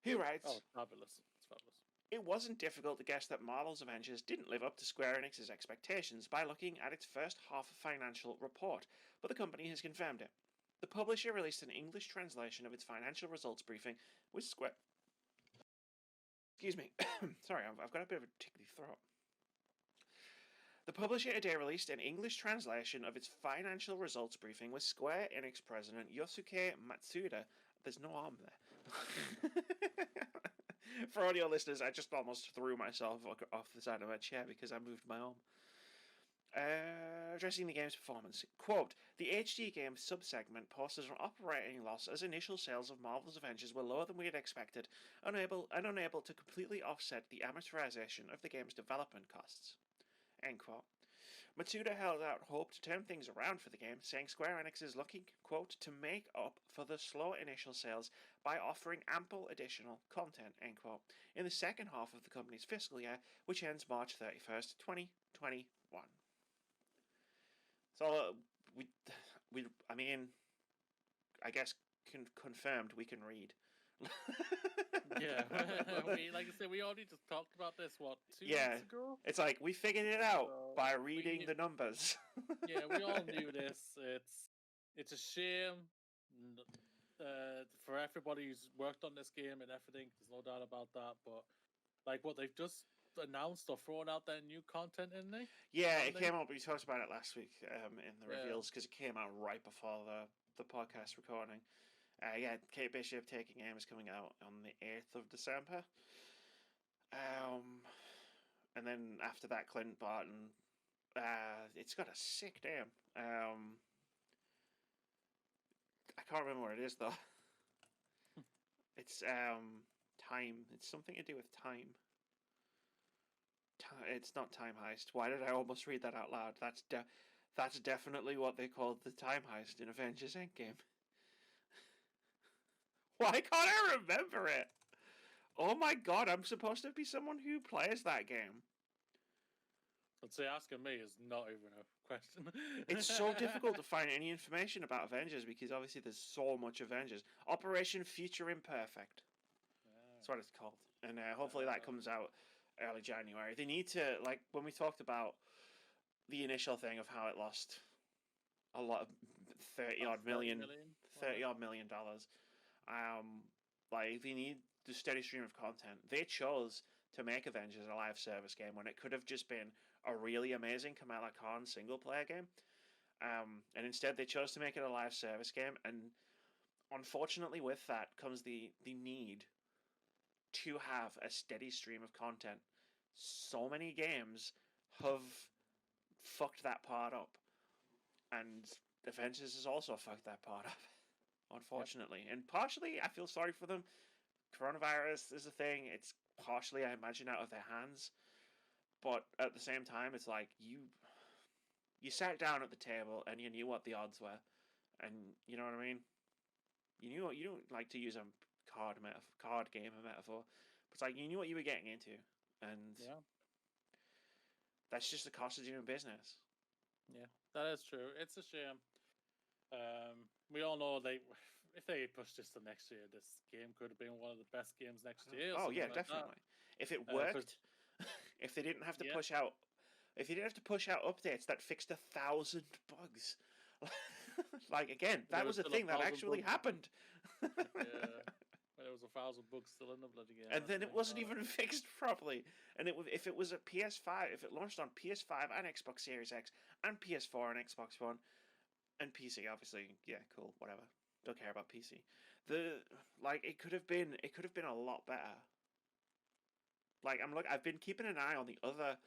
He writes, "Oh, fabulous. It's fabulous. It wasn't difficult to guess that Marvel's Avengers didn't live up to Square Enix's expectations by looking at its first half financial report, but the company has confirmed it. The publisher released an English translation of its financial results briefing with Square... Excuse me. Sorry, I've got a bit of a tickly throat. The publisher today released an English translation of its financial results briefing with Square Enix president Yosuke Matsuda. There's no arm there. For audio listeners, I just almost threw myself off the side of my chair because I moved my arm. Addressing the game's performance. Quote, the HD game subsegment posted an operating loss as initial sales of Marvel's Avengers were lower than we had expected, unable to completely offset the amortization of the game's development costs. End quote. Matsuda held out hope to turn things around for the game, saying Square Enix is looking, quote, to make up for the slow initial sales by offering ample additional content, end quote, in the second half of the company's fiscal year, which ends March 31st, 2021. So, I mean, I guess confirmed we can read. Yeah, like I said, we already just talked about this, 2 months ago? It's like, we figured it out by reading the numbers. Yeah, we all knew this. It's a shame for everybody who's worked on this game and everything, there's no doubt about that, but like what they've just announced or thrown out their new content, isn't they? Yeah, it came out, we talked about it last week in the reveals, because it came out right before the podcast recording. Kate Bishop Taking Aim is coming out on the 8th of December. And then after that, Clint Barton. It's got a sick name. I can't remember what it is, though. It's time. It's something to do with time. It's not Time Heist. Why did I almost read that out loud? That's definitely what they called the Time Heist in Avengers Endgame. Why can't I remember it? Oh my god, I'm supposed to be someone who plays that game. I'd say asking me is not even a question. It's so difficult to find any information about Avengers because obviously there's so much Avengers. Operation Future Imperfect. That's what it's called. And hopefully that comes out early January. They need to, like, when we talked about the initial thing of how it lost a lot of $30 odd million. Like, they need the steady stream of content. They chose to make Avengers a live service game when it could have just been a really amazing Kamala Khan single player game. And instead they chose to make it a live service game, and unfortunately with that comes the need to have a steady stream of content. So many games have fucked that part up, and Avengers has also fucked that part up, unfortunately. Yep. And partially, I feel sorry for them. Coronavirus is a thing. It's partially, I imagine, out of their hands. But at the same time, it's like you sat down at the table and you knew what the odds were, and you know what I mean. You don't like to use a card game metaphor, but it's like you knew what you were getting into, and that's just the cost of doing business. Yeah, that is true. It's a shame. We all know if they pushed this to next year, this game could have been one of the best games next year. Oh yeah, definitely. If it worked, if they didn't have to push out, if you didn't have to push out updates that fixed 1,000 bugs, like again, that was a thing that actually happened. There was 1,000 bugs still in the bloody game. And then it wasn't even fixed properly. And if it was a PS5, if it launched on PS5 and Xbox Series X and PS4 and Xbox One and PC, obviously, yeah, cool, whatever. Don't care about PC. It could have been a lot better. Like I've been keeping an eye on the other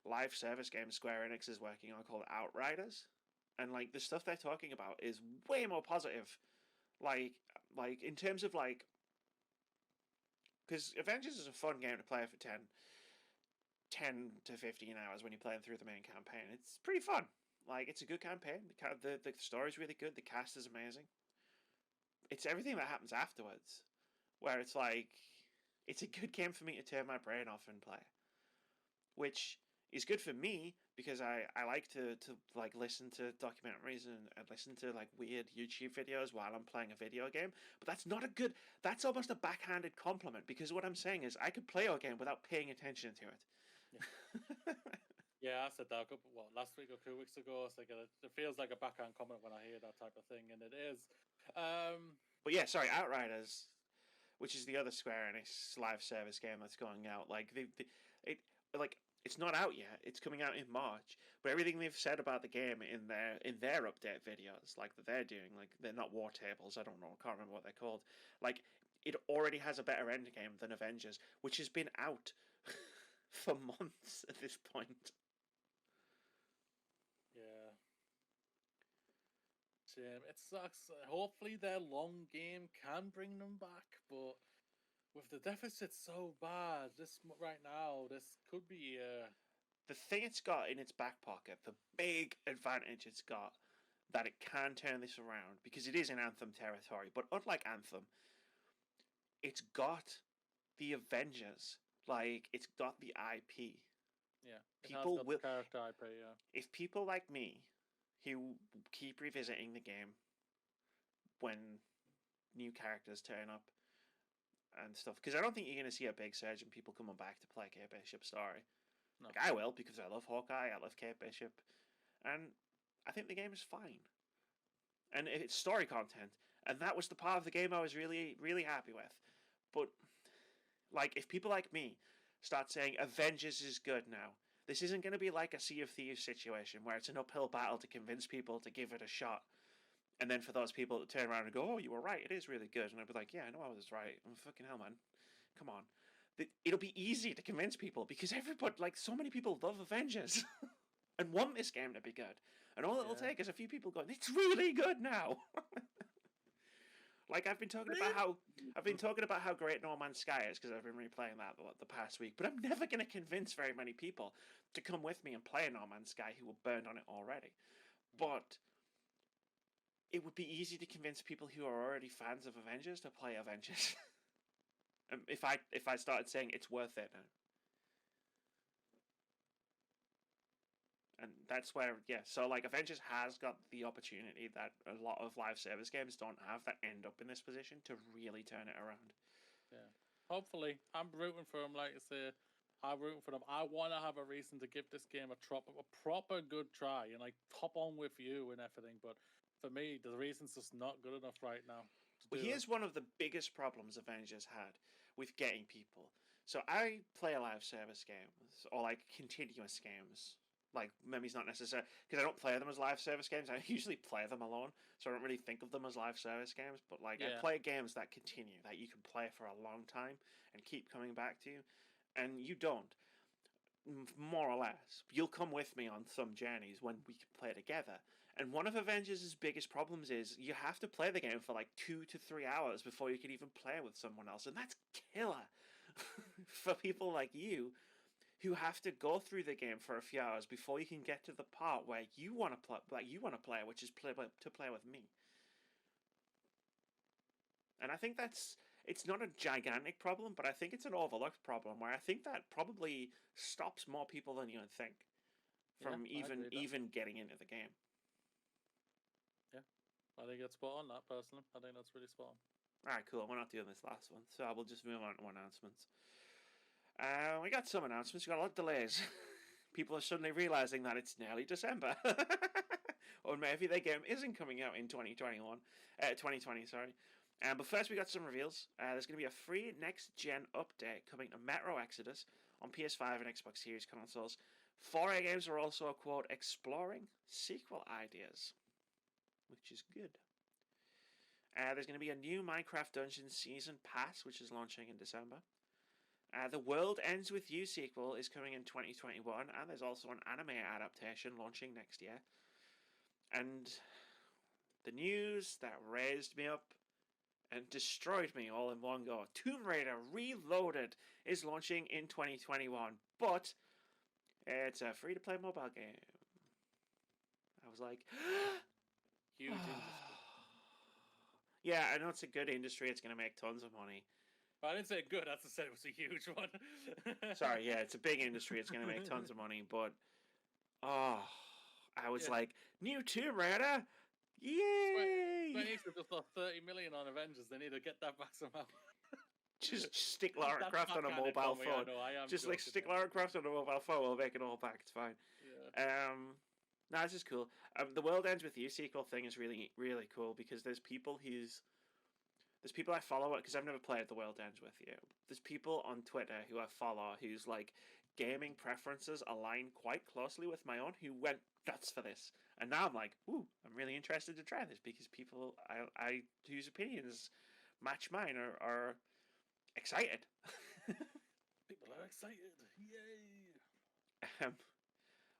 live service game Square Enix is working on called Outriders, and like the stuff they're talking about is way more positive. Like in terms of like, because Avengers is a fun game to play for 10 to 15 hours when you're playing through the main campaign. It's pretty fun. Like, it's a good campaign. The story's really good. The cast is amazing. It's everything that happens afterwards, where it's like, it's a good game for me to turn my brain off and play, which is good for me because I like to like listen to documentaries and listen to like weird YouTube videos while I'm playing a video game. But that's almost a backhanded compliment, because what I'm saying is I could play a game without paying attention to it. Yeah. Yeah, I said that last week or 2 weeks ago. It's like it feels like a backhand comment when I hear that type of thing, and it is. But yeah, sorry, Outriders, which is the other Square Enix live service game that's going out. Like it's not out yet. It's coming out in March. But everything they've said about the game in their update videos, like that they're doing, like they're not war tables. I don't know. I can't remember what they're called. Like it already has a better end game than Avengers, which has been out for months at this point. Yeah. Shame. It sucks. Hopefully their long game can bring them back, but with the deficit so bad right now, this could be the thing it's got in its back pocket, the big advantage it's got, that it can turn this around, because it is in Anthem territory, but unlike Anthem, it's got the Avengers. Like, it's got the IP. Yeah, people will. Character IP, yeah. If people like me, who keep revisiting the game when new characters turn up and stuff, because I don't think you're going to see a big surge in people coming back to play Kate Bishop's story. No. Like, I will, because I love Hawkeye, I love Kate Bishop, and I think the game is fine. And it's story content, and that was the part of the game I was really, really happy with. But like, if people like me start saying Avengers is good now, this isn't going to be like a Sea of Thieves situation where it's an uphill battle to convince people to give it a shot. And then for those people to turn around and go, oh, you were right, it is really good. And I'd be like, yeah, I know I was right. Fucking hell, man. Come on. It'll be easy to convince people because everybody, like, so many people love Avengers and want this game to be good. And all it'll take is a few people going, it's really good now. Like, I've been talking about how great No Man's Sky is because I've been replaying that the past week. But I'm never going to convince very many people to come with me and play No Man's Sky who were burned on it already. But it would be easy to convince people who are already fans of Avengers to play Avengers. if I started saying it's worth it now. And that's where, so like Avengers has got the opportunity that a lot of live service games don't have, that end up in this position to really turn it around. Yeah. Hopefully. I'm rooting for them, like I say. I'm rooting for them. I want to have a reason to give this game a proper good try and like hop on with you and everything. But for me, the reason's just not good enough right now. Well, here's one of the biggest problems Avengers had with getting people. So I play live service games or like continuous games. Like maybe it's not necessary because I don't play them as live service games. I usually play them alone, so I don't really think of them as live service games. But like I play games that continue, that you can play for a long time and keep coming back to you, and you don't. More or less, you'll come with me on some journeys when we can play together. And one of Avengers' biggest problems is you have to play the game for like 2 to 3 hours before you can even play with someone else, and that's killer for people like you who have to go through the game for a few hours before you can get to the part where you want to play, which is to play with me. And I think it's not a gigantic problem, but I think it's an overlooked problem where I think that probably stops more people than you would think from even getting into the game. Yeah, I think it's spot on that personally. I think that's really spot on. Alright, cool. We're not doing this last one, so I will just move on to announcements. We got some announcements. We got a lot of delays. People are suddenly realizing that it's nearly December. Or maybe their game isn't coming out in 2020, sorry. But first we got some reveals. There's going to be a free next-gen update coming to Metro Exodus on PS5 and Xbox Series consoles. 4A games are also, quote, exploring sequel ideas, which is good. There's going to be a new Minecraft Dungeons Season Pass, which is launching in December. The World Ends With You sequel is coming in 2021, and there's also an anime adaptation launching next year. And the news that raised me up and destroyed me all in one go. Tomb Raider Reloaded is launching in 2021, but it's a free-to-play mobile game. I was like... Huge industry. Yeah, I know it's a good industry. It's going to make tons of money. I didn't say good, I just said it was a huge one. Sorry, yeah, it's a big industry. It's going to make tons of money, but... I was like, new Tomb Raider? Yay! Fenyx have just lost 30 million on Avengers. They need to get that back somehow. Just stick Lara Croft on a mobile phone. Just like stick Lara Croft on a mobile phone. We'll make it all back. It's fine. Yeah. No, this is cool. The World Ends With You sequel thing is really, really cool because there's people I follow because I've never played The World Ends With You. There's people on Twitter who I follow whose like gaming preferences align quite closely with my own who went nuts for this. And now I'm like, ooh, I'm really interested to try this because people I whose opinions match mine are excited. People are excited. Yay!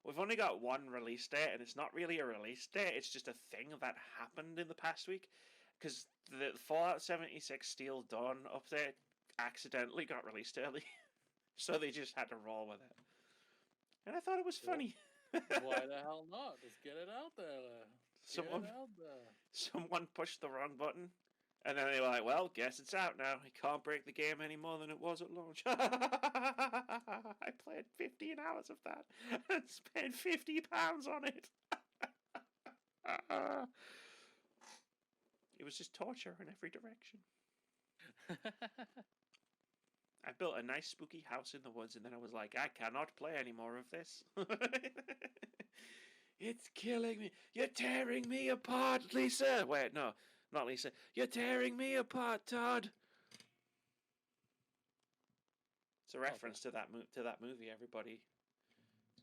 We've only got one release date, and it's not really a release date. It's just a thing that happened in the past week. Because the Fallout 76 Steel Dawn update accidentally got released early. So they just had to roll with it. And I thought it was funny. Why the hell not? Just get it out there. Someone pushed the wrong button. And then they were like, well, guess it's out now. I can't break the game any more than it was at launch. I played 15 hours of that and spent £50 on it. It was just torture in every direction. I built a nice spooky house in the woods and then I was like, I cannot play any more of this. It's killing me. You're tearing me apart, Lisa. Wait, no. Not Lisa. You're tearing me apart, Todd. It's a reference to that movie. Everybody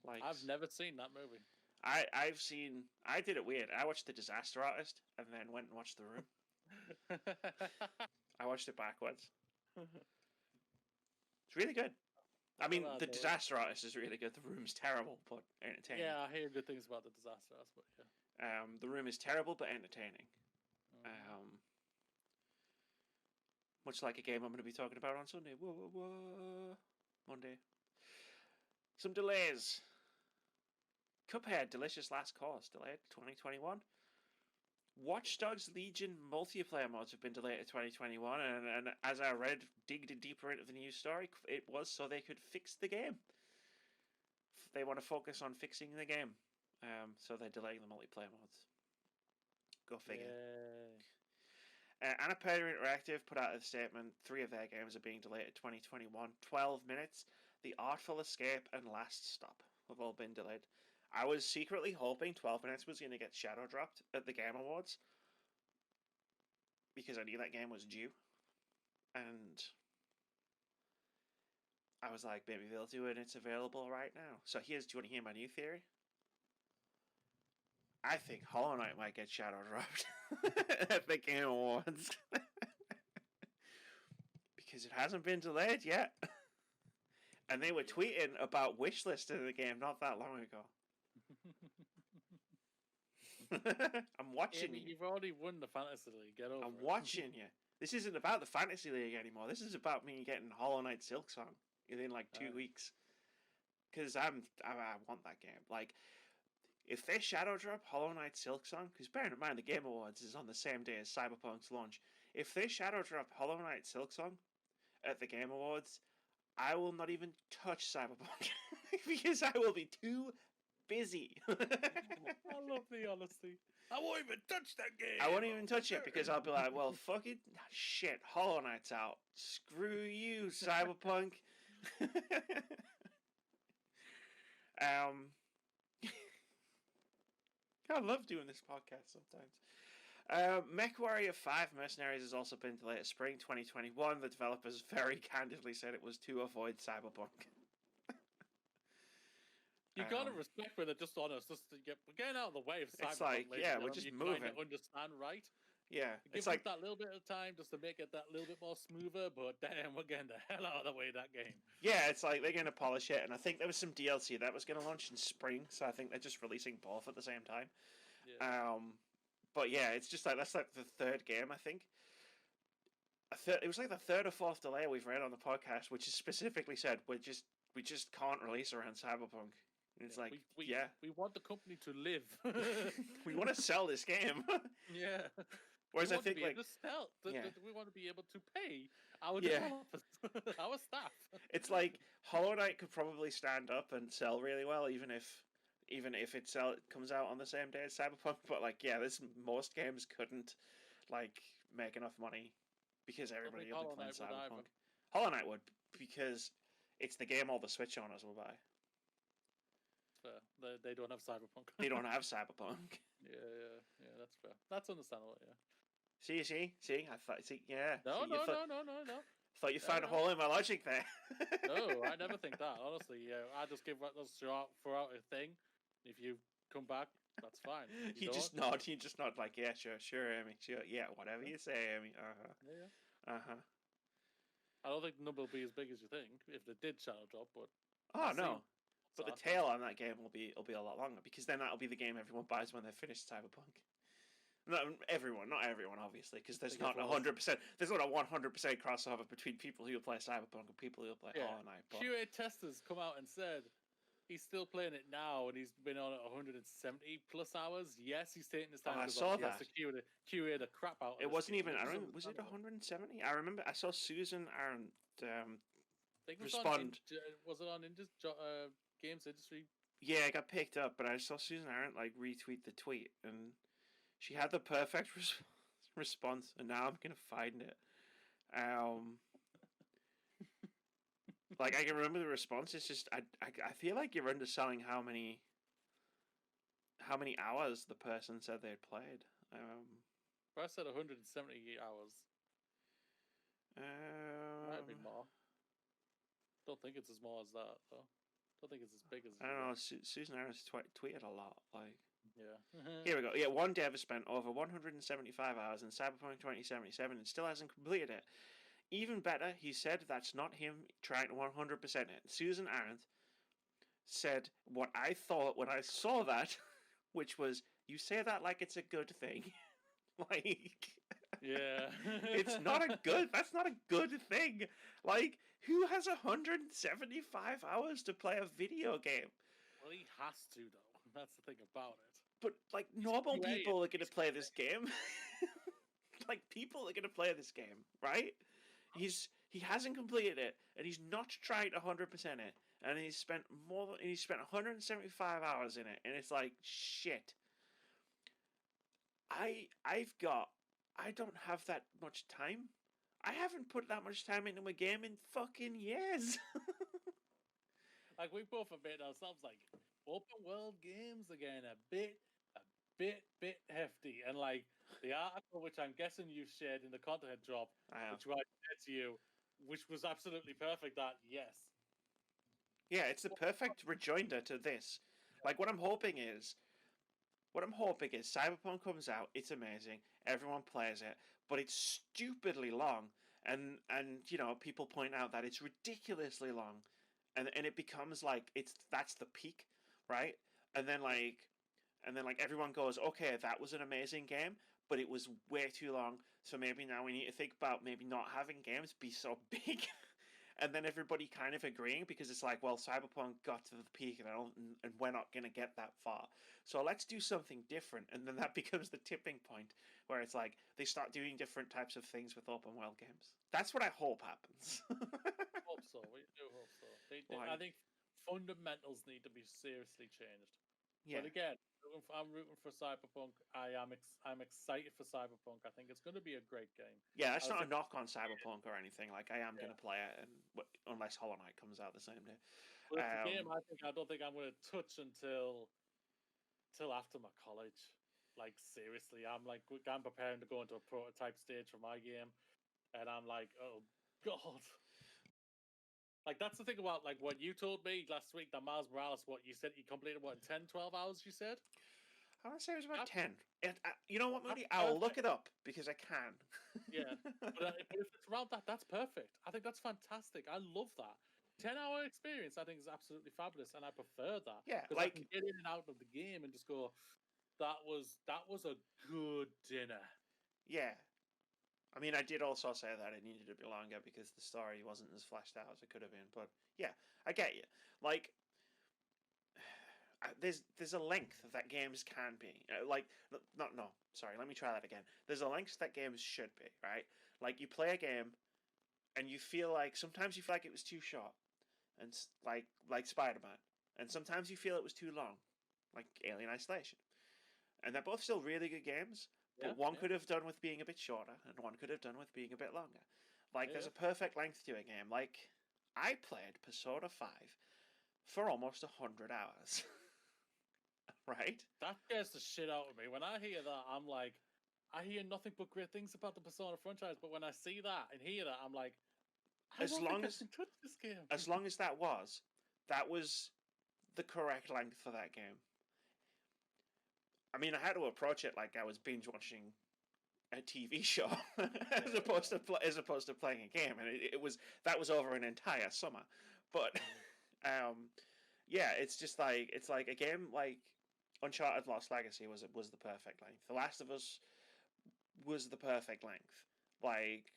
likes. I've never seen that movie. I did it weird. I watched The Disaster Artist and then went and watched The Room. I watched it backwards. It's really good. I mean, The Disaster Artist is really good. The Room's terrible, but entertaining. Yeah, I hear good things about The Disaster Artist, but yeah. The Room is terrible, but entertaining. Much like a game I'm going to be talking about on Sunday. Monday. Some delays. Cuphead Delicious Last Course delayed to 2021. Watch Dogs Legion multiplayer mods have been delayed to 2021, and as I digged deeper into the news story, it was so they could fix the game. They want to focus on fixing the game, so they're delaying the multiplayer mods. Go figure. Annapurna Interactive put out a statement. 3 of their games are being delayed to 2021. 12 Minutes, The Artful Escape, and Last Stop have all been delayed. I was secretly hoping 12 Minutes was going to get shadow dropped at the Game Awards because I knew that game was due. And I was like, maybe they'll do it. It's available right now. So do you want to hear my new theory? I think Hollow Knight might get shadow dropped at the Game Awards because it hasn't been delayed yet. And they were tweeting about wishlisting the game not that long ago. I'm watching you. You've already won the Fantasy League. Get over it. I'm watching you. This isn't about the Fantasy League anymore. This is about me getting Hollow Knight Silksong in like 2 weeks. Because I want that game. Like, if they shadow drop Hollow Knight Silksong, because bearing in mind the Game Awards is on the same day as Cyberpunk's launch, if they shadow drop Hollow Knight Silksong at the Game Awards, I will not even touch Cyberpunk because I will be too busy. I love the honesty. I won't even touch that game. I won't even touch it because I'll be like, well, fucking shit, Hollow Knight's out. Screw you, Cyberpunk. I love doing this podcast sometimes. MechWarrior 5 Mercenaries has also been delayed to spring 2021. The developers very candidly said it was to avoid Cyberpunk. You gotta respect where they're just honest. We're getting out of the way of Cyberpunk. It's like, yeah, we're just moving. To understand, right? Yeah, Give it's like that little bit of time just to make it that little bit more smoother. But damn, we're getting the hell out of the way of that game. Yeah, it's like they're going to polish it, and I think there was some DLC that was going to launch in spring, so I think they're just releasing both at the same time. Yeah. But yeah, it's just like that's like the third game, I think. It was like the third or fourth delay we've read on the podcast, which is specifically said we just can't release around Cyberpunk. And it's we want the company to live. We want to sell this game. Yeah. Whereas I think we want to be able to pay our developers, our staff. It's like Hollow Knight could probably stand up and sell really well, even if it comes out on the same day as Cyberpunk. But like, yeah, most games couldn't like make enough money because everybody will be playing Cyberpunk. Hollow Knight would because it's the game all the Switch owners will buy. Fair. They don't have Cyberpunk. They don't have Cyberpunk. Yeah, that's fair. That's understandable. Yeah. See. Yeah. No. Thought you found a hole in my logic there. No, I never think that. Honestly, I just throw out a thing. If you come back, that's fine. You just nod. Like, yeah, sure, Amy, sure, yeah, whatever you say, Amy. Yeah. I don't think the number will be as big as you think if they did shadow drop, but no. But the tail on that game will be a lot longer because then that'll be the game everyone buys when they're finished Cyberpunk. Not everyone, obviously, because there's not 100%. There's not a 100% crossover between people who play Cyberpunk and people who play Hollow Knight. But QA testers come out and said he's still playing it now, and he's been on it 170 plus hours. Yes, he's taking his time. I saw that. QA the crap out. It wasn't even. I don't. Was it 170? I remember. I saw Susan Arendt respond. Was it on Games Industry? Yeah, it got picked up, but I saw Susan Arendt like retweet the tweet, and she had the perfect response. And now I'm gonna find it. Like I can remember the response. It's just I feel like you're underselling how many hours the person said they'd played. I said 170 hours. Might be more. Don't think it's as more as that though. Don't think it's as big as. I don't know. Susan Aron's tweeted a lot. Like, yeah. Here we go. Yeah, one dev has spent over 175 hours in Cyberpunk 2077 and still hasn't completed it. Even better, he said that's not him trying to 100% it. Susan Arendt said what I thought when I saw that, which was, you say that like it's a good thing. Like, yeah. That's not a good thing. Like, who has 175 hours to play a video game? Well, he has to, though. That's the thing about it. But, like, normal people are going to play this game. Like, people are going to play this game, right? He hasn't completed it, and he's not trying to 100% it, and he's spent 175 hours in it, and it's like, shit. I don't have that much time. I haven't put that much time into a game in fucking years. Like, we both admit ourselves, like, open world games are getting a bit hefty. And, like, the article, which I'm guessing you've shared in the content drop, which I said to you, which was absolutely perfect, that, yes, Yeah, it's the perfect rejoinder to this. Like what I'm hoping is Cyberpunk comes out, it's amazing, everyone plays it, but it's stupidly long, and people point out that it's ridiculously long, and it becomes like that's the peak, right? And then like everyone goes, okay, that was an amazing game, but it was way too long. So maybe now we need to think about maybe not having games be so big. And then everybody kind of agreeing because it's like, well, Cyberpunk got to the peak and we're not going to get that far. So let's do something different. And then that becomes the tipping point where it's like they start doing different types of things with open world games. That's what I hope happens. Hope so. We do hope so. Like, I think fundamentals need to be seriously changed. yeah. But again, I'm rooting for Cyberpunk. I'm excited for Cyberpunk. I think it's going to be a great game. Yeah, that's not a knock on Cyberpunk or anything. Like, I am going to play it, unless Hollow Knight comes out the same day. But it's a game I don't think I'm going to touch until after my college. Like seriously, I'm preparing to go into a prototype stage for my game, and I'm like, oh god. Like that's the thing about like what you told me last week that Miles Morales, what you said you completed in 10, 12 hours. You said I want to say it was about 10. You know what, Moody? I'll look it up because I can. Yeah, but if it's around that, that's perfect. I think that's fantastic. I love that. 10-hour experience, I think, is absolutely fabulous, and I prefer that. Yeah, because I can get in and out of the game and just go, that was a good dinner. Yeah. I mean, I did also say that it needed to be longer because the story wasn't as fleshed out as it could have been. But yeah, I get you. Like, there's a length that games can be. Sorry, let me try that again. There's a length that games should be, right? Like, you play a game, and sometimes you feel like it was too short, and like Spider-Man, and sometimes you feel it was too long, like Alien Isolation, and they're both still really good games. But one could have done with being a bit shorter, and one could have done with being a bit longer. Like, there's a perfect length to a game. Like, I played Persona 5 for almost 100 hours. Right? That scares the shit out of me. When I hear that, I'm like, I hear nothing but great things about the Persona franchise, but when I see that and hear that, I'm like, I don't think I can touch this game. As long as that was the correct length for that game. I mean, I had to approach it like I was binge watching a TV show as opposed to playing a game, and that was over an entire summer. But yeah, it's like a game like Uncharted Lost Legacy was the perfect length. The Last of Us was the perfect length. Like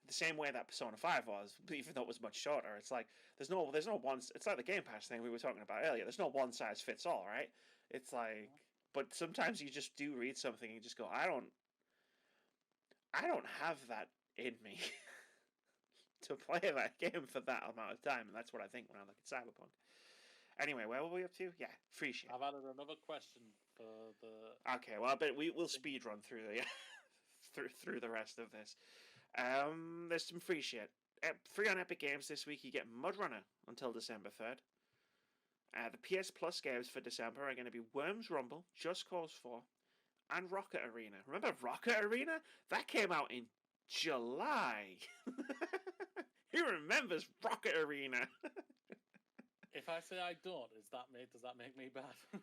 the same way that Persona 5 was, even though it was much shorter. It's like there's no one. It's like the Game Pass thing we were talking about earlier. There's no one size fits all, right? It's like, but sometimes you just do read something and you just go, I don't have that in me to play that game for that amount of time, and that's what I think when I look at Cyberpunk. Anyway, where were we up to? Yeah, free shit. I've added another question for the. Okay, well, I bet we'll speed run through the through the rest of this. There's some free shit. Free on Epic Games this week. You get Mudrunner until December 3rd. The PS Plus games for December are going to be Worms Rumble, Just Cause 4, and Rocket Arena. Remember Rocket Arena? That came out in July. Who remembers Rocket Arena? If I say I don't, does that make me bad?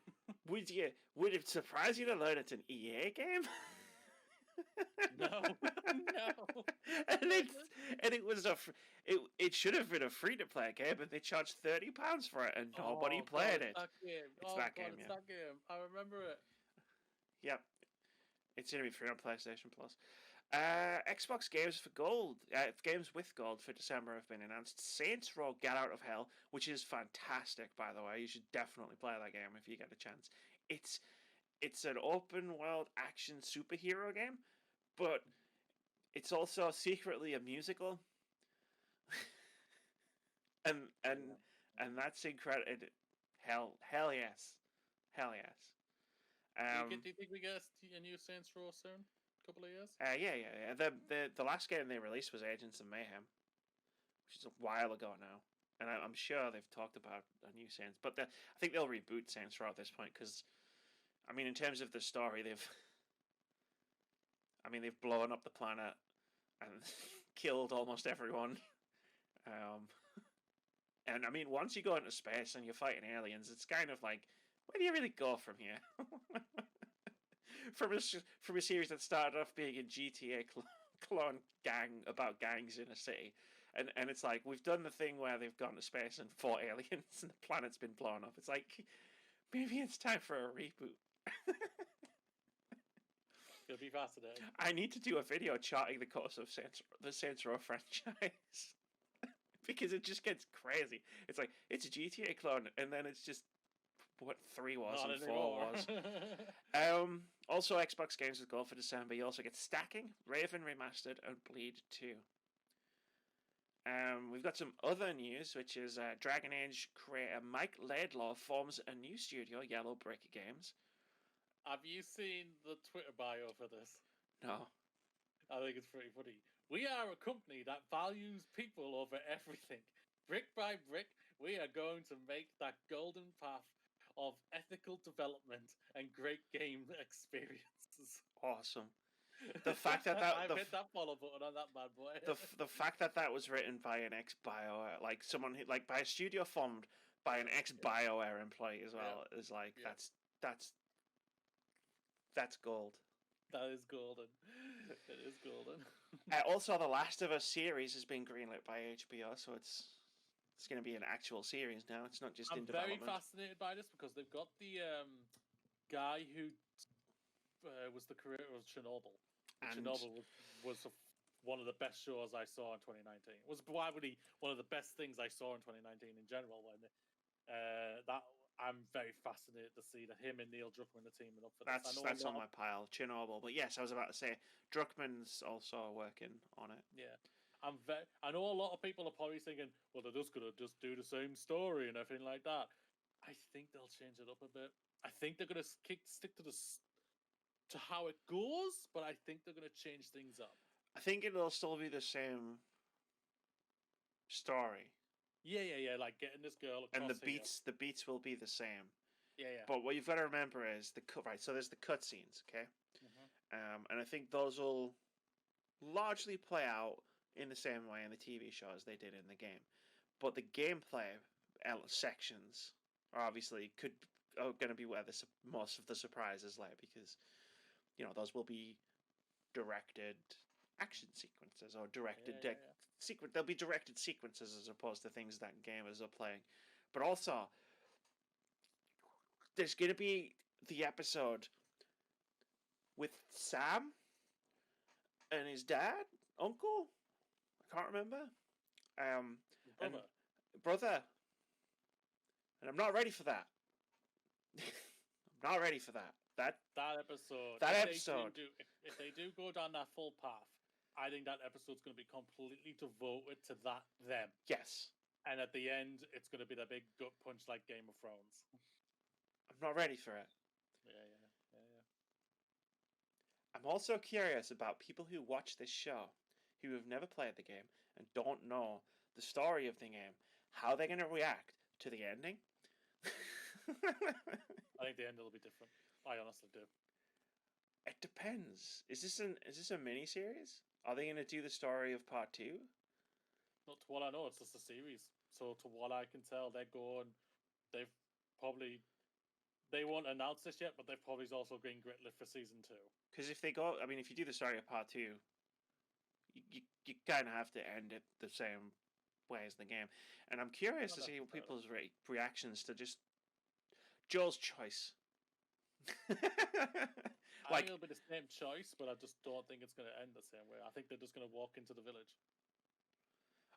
Would it surprise you to learn it's an EA game? No. And it should have been a free to play game, but they charged £30 for it, and nobody played it. It's that game. That game. I remember it. Yep, it's gonna be free on PlayStation Plus. Xbox games for gold, games with gold for December have been announced. Saints Row: Get Out of Hell, which is fantastic, by the way. You should definitely play that game if you get a chance. It's an open world action superhero game, but it's also secretly a musical. and that's incredible. Hell yes. Do you think we get a new Saints Row soon? Couple of years? Yeah. The last game they released was Agents of Mayhem, which is a while ago now, and I'm sure they've talked about a new Saints, but I think they'll reboot Saints Row at this point because, I mean, in terms of the story, they've blown up the planet and killed almost everyone, And I mean, once you go into space and you're fighting aliens, it's kind of like, where do you really go from here? From a series that started off being a GTA clone gang about gangs in a city, and it's like we've done the thing where they've gone to space and fought aliens and the planet's been blown up. It's like maybe it's time for a reboot. It'll be fascinating. I need to do a video charting the course of the Saints Row franchise. Because it just gets crazy. It's like, it's a GTA clone, and then it's just, what, 3 wars Not and 4 anymore. wars. Also, Xbox games with gold for December. You also get Stacking, Raven Remastered, and Bleed 2. We've got some other news, which is Dragon Age creator Mike Laidlaw forms a new studio, Yellow Brick Games. Have you seen the Twitter bio for this? No. I think it's pretty funny. We are a company that values people over everything. Brick by brick, we are going to make that golden path of ethical development and great game experiences. Awesome. The fact that I've hit that follow button on that bad boy. The fact that that was written by an ex-BioWare, like someone who, like by a studio formed by an ex-BioWare employee as well, is like that's gold. That is golden. It is golden. Also, the Last of Us series has been greenlit by HBO, so it's going to be an actual series now. It's not just in development. I'm very fascinated by this because they've got the guy who was the creator of Chernobyl. And Chernobyl was one of the best shows I saw in 2019. It was probably one of the best things I saw in 2019 in general. When that I'm very fascinated to see that him and Neil Druckmann are teaming up for this. That's on my pile, Chernobyl. But yes, I was about to say Druckmann's also working on it. Yeah. I know a lot of people are probably thinking, well, they're just gonna do the same story and everything like that. I think they'll change it up a bit. I think they're gonna stick to how it goes, but I think they're gonna change things up. I think it'll still be the same story. Yeah. Like getting this girl across and the beats will be the same. Yeah. But what you've got to remember is so there's the cutscenes, okay? Mm-hmm. And I think those will largely play out in the same way in the TV show as they did in the game. But the gameplay sections are obviously going to be where most of the surprises lay, because those will be directed action sequences or directed There'll be directed sequences as opposed to things that gamers are playing. But also, there's going to be the episode with Sam and his dad, uncle, I can't remember, brother, and I'm not ready for that. I'm not ready for that. That episode. If they do go down that full path, I think that episode's going to be completely devoted to them. Yes. And at the end, it's going to be that big gut punch like Game of Thrones. I'm not ready for it. Yeah. I'm also curious about people who watch this show, who have never played the game and don't know the story of the game, how they're going to react to the ending. I think the end will be different. I honestly do. It depends. Is this a mini-series? Are they going to do the story of part 2? Not to what I know, it's just a series. So to what I can tell, they're going. They won't announce this yet, but they've probably also been gritlit for season 2. Because if you do the story of part 2, you kind of have to end it the same way as the game. And I'm curious to see people's reactions to just Joel's choice. I think it'll be the same choice, but I just don't think it's going to end the same way. I think they're just going to walk into the village.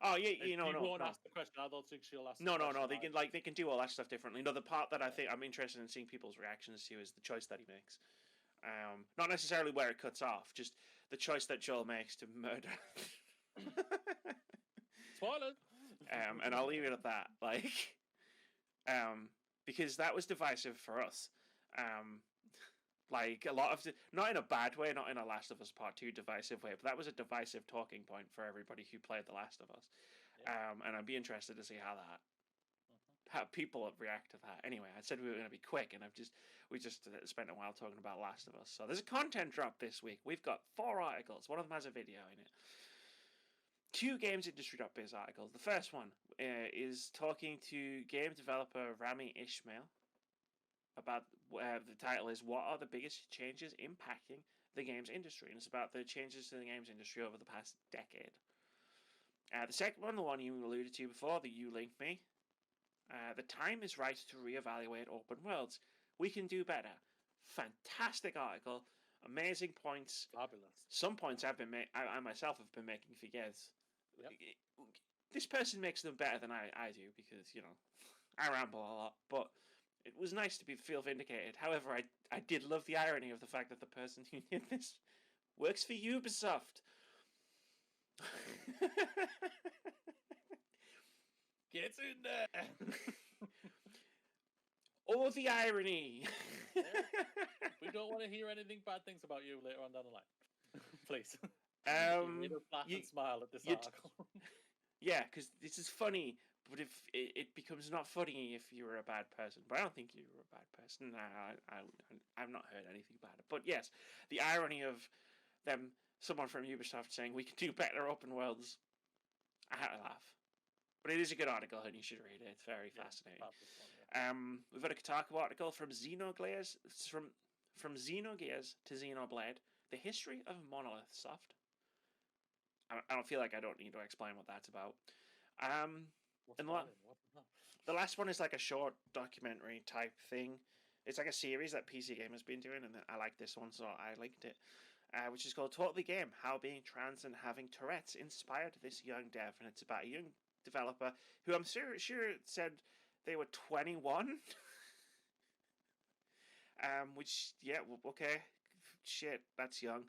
Oh yeah, He won't ask the question. I don't think she'll ask. No. They can do all that stuff differently. No, the part that I think I'm interested in seeing people's reactions to is the choice that he makes. Not necessarily where it cuts off, just the choice that Joel makes to murder. Spoiler. And I'll leave it at that. Because that was divisive for us. Like a lot of not in a bad way, not in a Last of Us Part 2 divisive way, but that was a divisive talking point for everybody who played The Last of Us. Yeah. And I'd be interested to see how people react to that. Anyway, I said we were going to be quick, and we just spent a while talking about Last of Us. So there's a content drop this week. We've got 4 articles. One of them has a video in it. two gamesindustry.biz articles. The first one is talking to game developer Rami Ismail about the title is "What are the biggest changes impacting the games industry?" And it's about the changes to the games industry over the past decade. The second one, the one you alluded to before, that you linked me, the time is right to reevaluate open worlds. We can do better. Fantastic article, amazing points. Fabulous. Some points I myself have been making for years. Yep. This person makes them better than I do because, you know, I ramble a lot, but it was nice to feel vindicated. However, I did love the irony of the fact that the person who did this works for Ubisoft. Get in there. Oh, the irony. Yeah. We don't want to hear anything bad things about you later on down the line. Please. You made us laugh and smile at this article. Yeah, because this is funny, but if it becomes not funny if you were a bad person. But I don't think you were a bad person. I've not heard anything about it. But yes, the irony of someone from Ubisoft saying we can do better open worlds. I had to laugh. But it is a good article and you should read it. It's very fascinating. We've got a Kotaku article from Xenogears, from Xenogears to Xenoblade, the history of Monolith Soft. I don't feel like I don't need to explain what that's about. And the last one is like a short documentary type thing. It's like a series that PC Gamer's been doing, and I like this one, so I liked it. Which is called Totally Game, How Being Trans and Having Tourette's Inspired This Young Dev. And it's about a young developer who I'm sure said they were 21. Which, yeah, okay. Shit, that's young.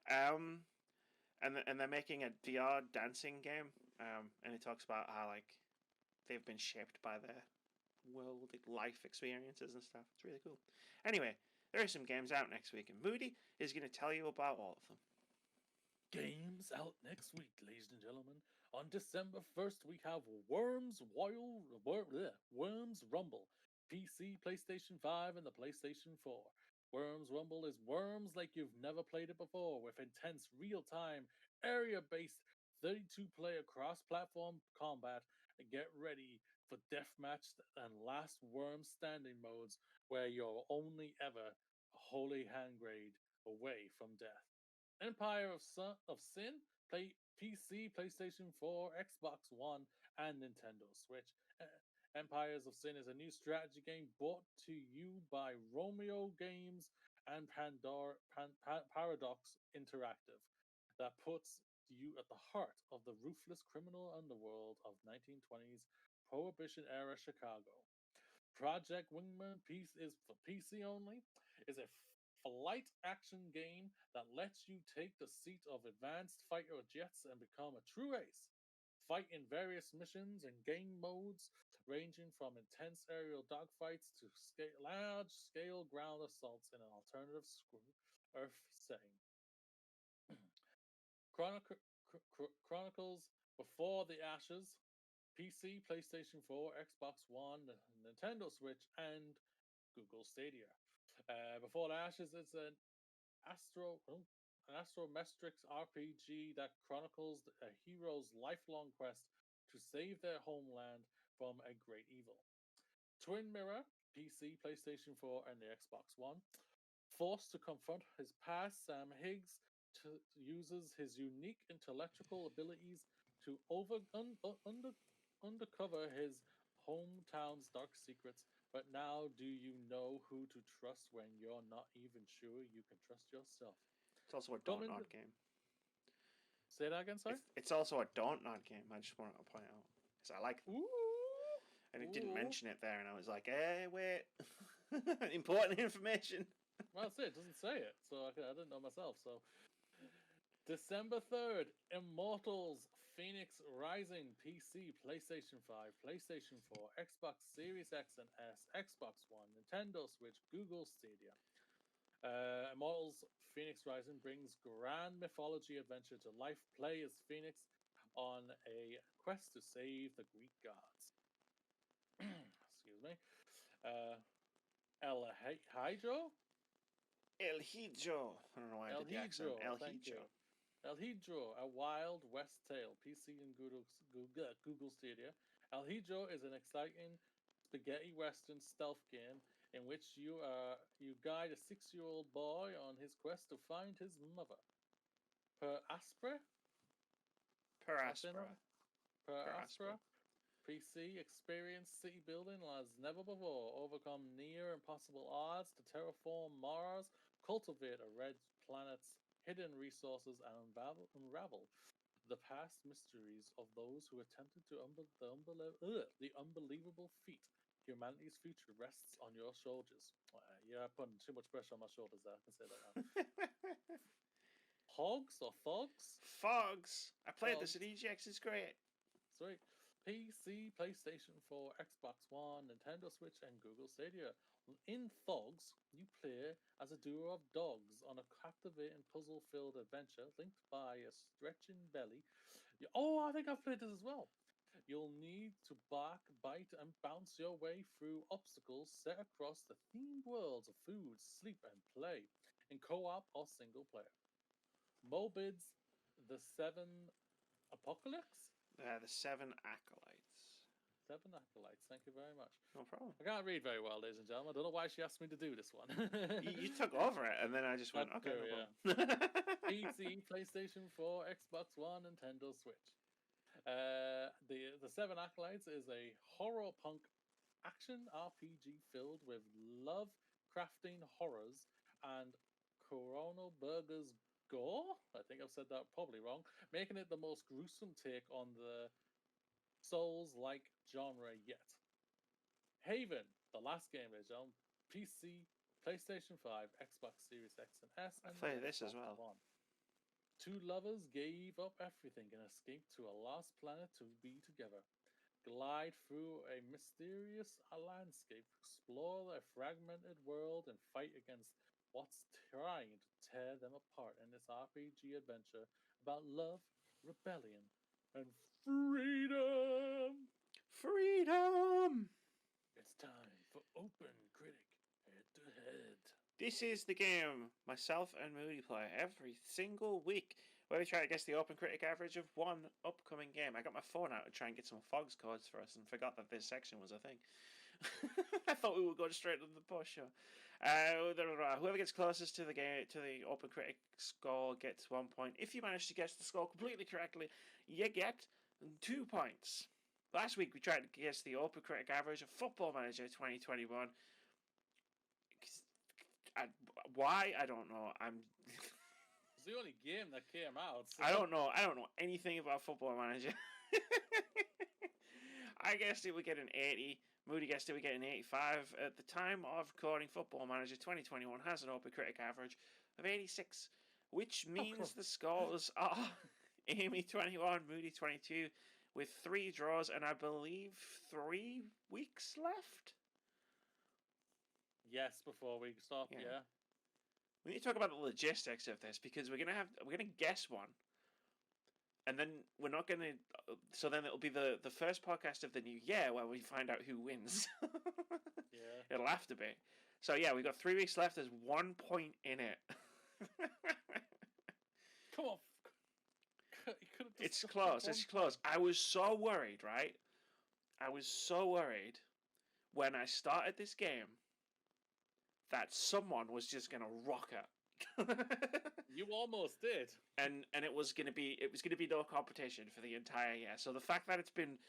And they're making a VR dancing game. And it talks about how, like, they've been shaped by their world life experiences and stuff. It's really cool. Anyway, there are some games out next week, and Moody is going to tell you about all of them. Games out next week, ladies and gentlemen. On December 1st, we have Worms Rumble, PC, PlayStation 5, and the PlayStation 4. Worms Rumble is Worms like you've never played it before, with intense, real-time, area-based, 32-player cross-platform combat. And get ready for deathmatch and last worm standing modes, where you're only ever a holy hand grade away from death. Empire of Sin, PC, PlayStation 4, Xbox One, and Nintendo Switch. Empires of Sin is a new strategy game brought to you by Romeo Games and Paradox Interactive that puts you at the heart of the ruthless criminal underworld of 1920s Prohibition-era Chicago. Project Wingman Peace is for PC only, is a flight action game that lets you take the seat of advanced fighter jets and become a true ace. Fight in various missions and game modes, ranging from intense aerial dogfights to large-scale ground assaults in an alternative Earth setting. Chronicles Before the Ashes, PC, PlayStation 4, Xbox One, Nintendo Switch, and Google Stadia. Before the Ashes is an astrometrics RPG that chronicles a hero's lifelong quest to save their homeland from a great evil. Twin Mirror, PC, PlayStation 4, and the Xbox One. Forced to confront his past, Sam Higgs uses his unique intellectual abilities to undercover his hometown's dark secrets. But now, do you know who to trust when you're not even sure you can trust yourself? It's also a Dontnod game. Say that again, sorry? It's also a Dontnod game, I just want to point out. Because I like them. Ooh. And it didn't mention it there, and I was like, hey, wait. Important information. Well, that's it. It doesn't say it, so I didn't know myself. So, December 3rd, Immortals, Fenyx Rising, PC, PlayStation 5, PlayStation 4, Xbox Series X and S, Xbox One, Nintendo Switch, Google Stadia. Immortals, Fenyx Rising brings grand mythology adventure to life. Play as Fenyx on a quest to save the Greek gods. Excuse me. El Hydro? El Hydro. I don't know why I did the accent. El Hydro. El Hidro, a Wild West Tale, PC and Google Stadia. El Hidro is an exciting spaghetti western stealth game in which you guide a 6-year-old boy on his quest to find his mother. Per Aspera, Per that's in aspera. it. Per Per Aspera, aspera. PC experience city building as never before. Overcome near impossible odds to terraform Mars, cultivate a red planet's hidden resources, and unravel the past mysteries of those who attempted to the unbelievable feat. Humanity's future rests on your shoulders. You're putting too much pressure on my shoulders there. I can say that now. Hogs or Fogs? Fogs. I played this Fogs. at EGX. It's great. Sweet. PC, PlayStation 4, Xbox One, Nintendo Switch, and Google Stadia. In Thogs, you play as a duo of dogs on a captivating puzzle-filled adventure linked by a stretching belly. I think I've played this as well. You'll need to bark, bite, and bounce your way through obstacles set across the themed worlds of food, sleep, and play in co-op or single player. Mobid's The Seven Apocalypse? The Seven Acolytes. 7 Acolytes, thank you very much. No problem. I can't read very well, ladies and gentlemen. I don't know why she asked me to do this one. You took over it, and then I just went, That's okay, true, no problem. PC, PlayStation 4, Xbox One, Nintendo Switch. The Seven Acolytes is a horror punk action RPG filled with love crafting horrors and Coronal Burgers gore. I think I've said that probably wrong, making it the most gruesome take on the Souls-like genre yet. Haven, the last game is on PC, PlayStation 5, Xbox Series X and S, I and played this Xbox as well. One. Two lovers gave up everything and escaped to a lost planet to be together. Glide through a mysterious landscape, explore a fragmented world, and fight against what's trying to tear them apart in this RPG adventure about love, rebellion, and freedom. Freedom! It's time for OpenCritic head to head. This is the game myself and Moody play every single week, where we try to guess the OpenCritic average of one upcoming game. I got my phone out to try and get some Fogs codes for us and forgot that this section was a thing. I thought we would go straight to the post show. Whoever gets closest to the game, to the OpenCritic score, gets 1 point. If you manage to guess the score completely correctly, you get 2 points. Last week we tried to guess the OpenCritic average of Football Manager 2021. Why? I don't know. It's the only game that came out. So. I don't know anything about Football Manager. I guessed it would get an 80. Moody guessed it would get an 85. At the time of recording, Football Manager 2021 has an OpenCritic average of 86, which means the scores are Amy 21, Moody 22, with 3 draws and I believe 3 weeks left. Yes, before we stop, yeah. We need to talk about the logistics of this because we're gonna guess one, and then we're not gonna. So then it'll be the first podcast of the new year where we find out who wins. Yeah, it'll have to be. So yeah, we've got 3 weeks left. There's 1 point in it. Come on. It's close. It's close. I was so worried, right? I was so worried when I started this game that someone was just gonna rock it. You almost did. And it was gonna be no competition for the entire year. So the fact that it's been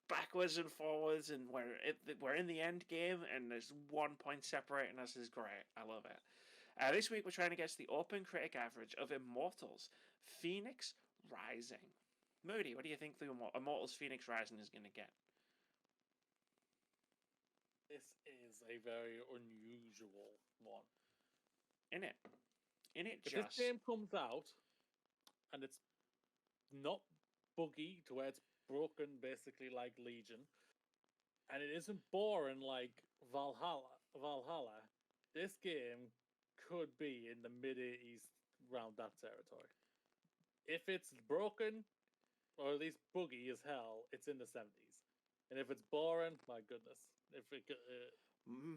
backwards and forwards and we're in the end game and there's 1 point separating us is great. I love it. This week we're trying to guess the OpenCritic average of Immortals Fenyx Rising. Moody, what do you think the Immortals Fenyx Rising is gonna get? This is a very unusual one. In it If just... this game comes out and it's not buggy to where it's broken basically like Legion, and it isn't boring like Valhalla, this game could be in the mid-80s around that territory. If it's broken, or at least buggy as hell, it's in the 70s. And if it's boring, my goodness.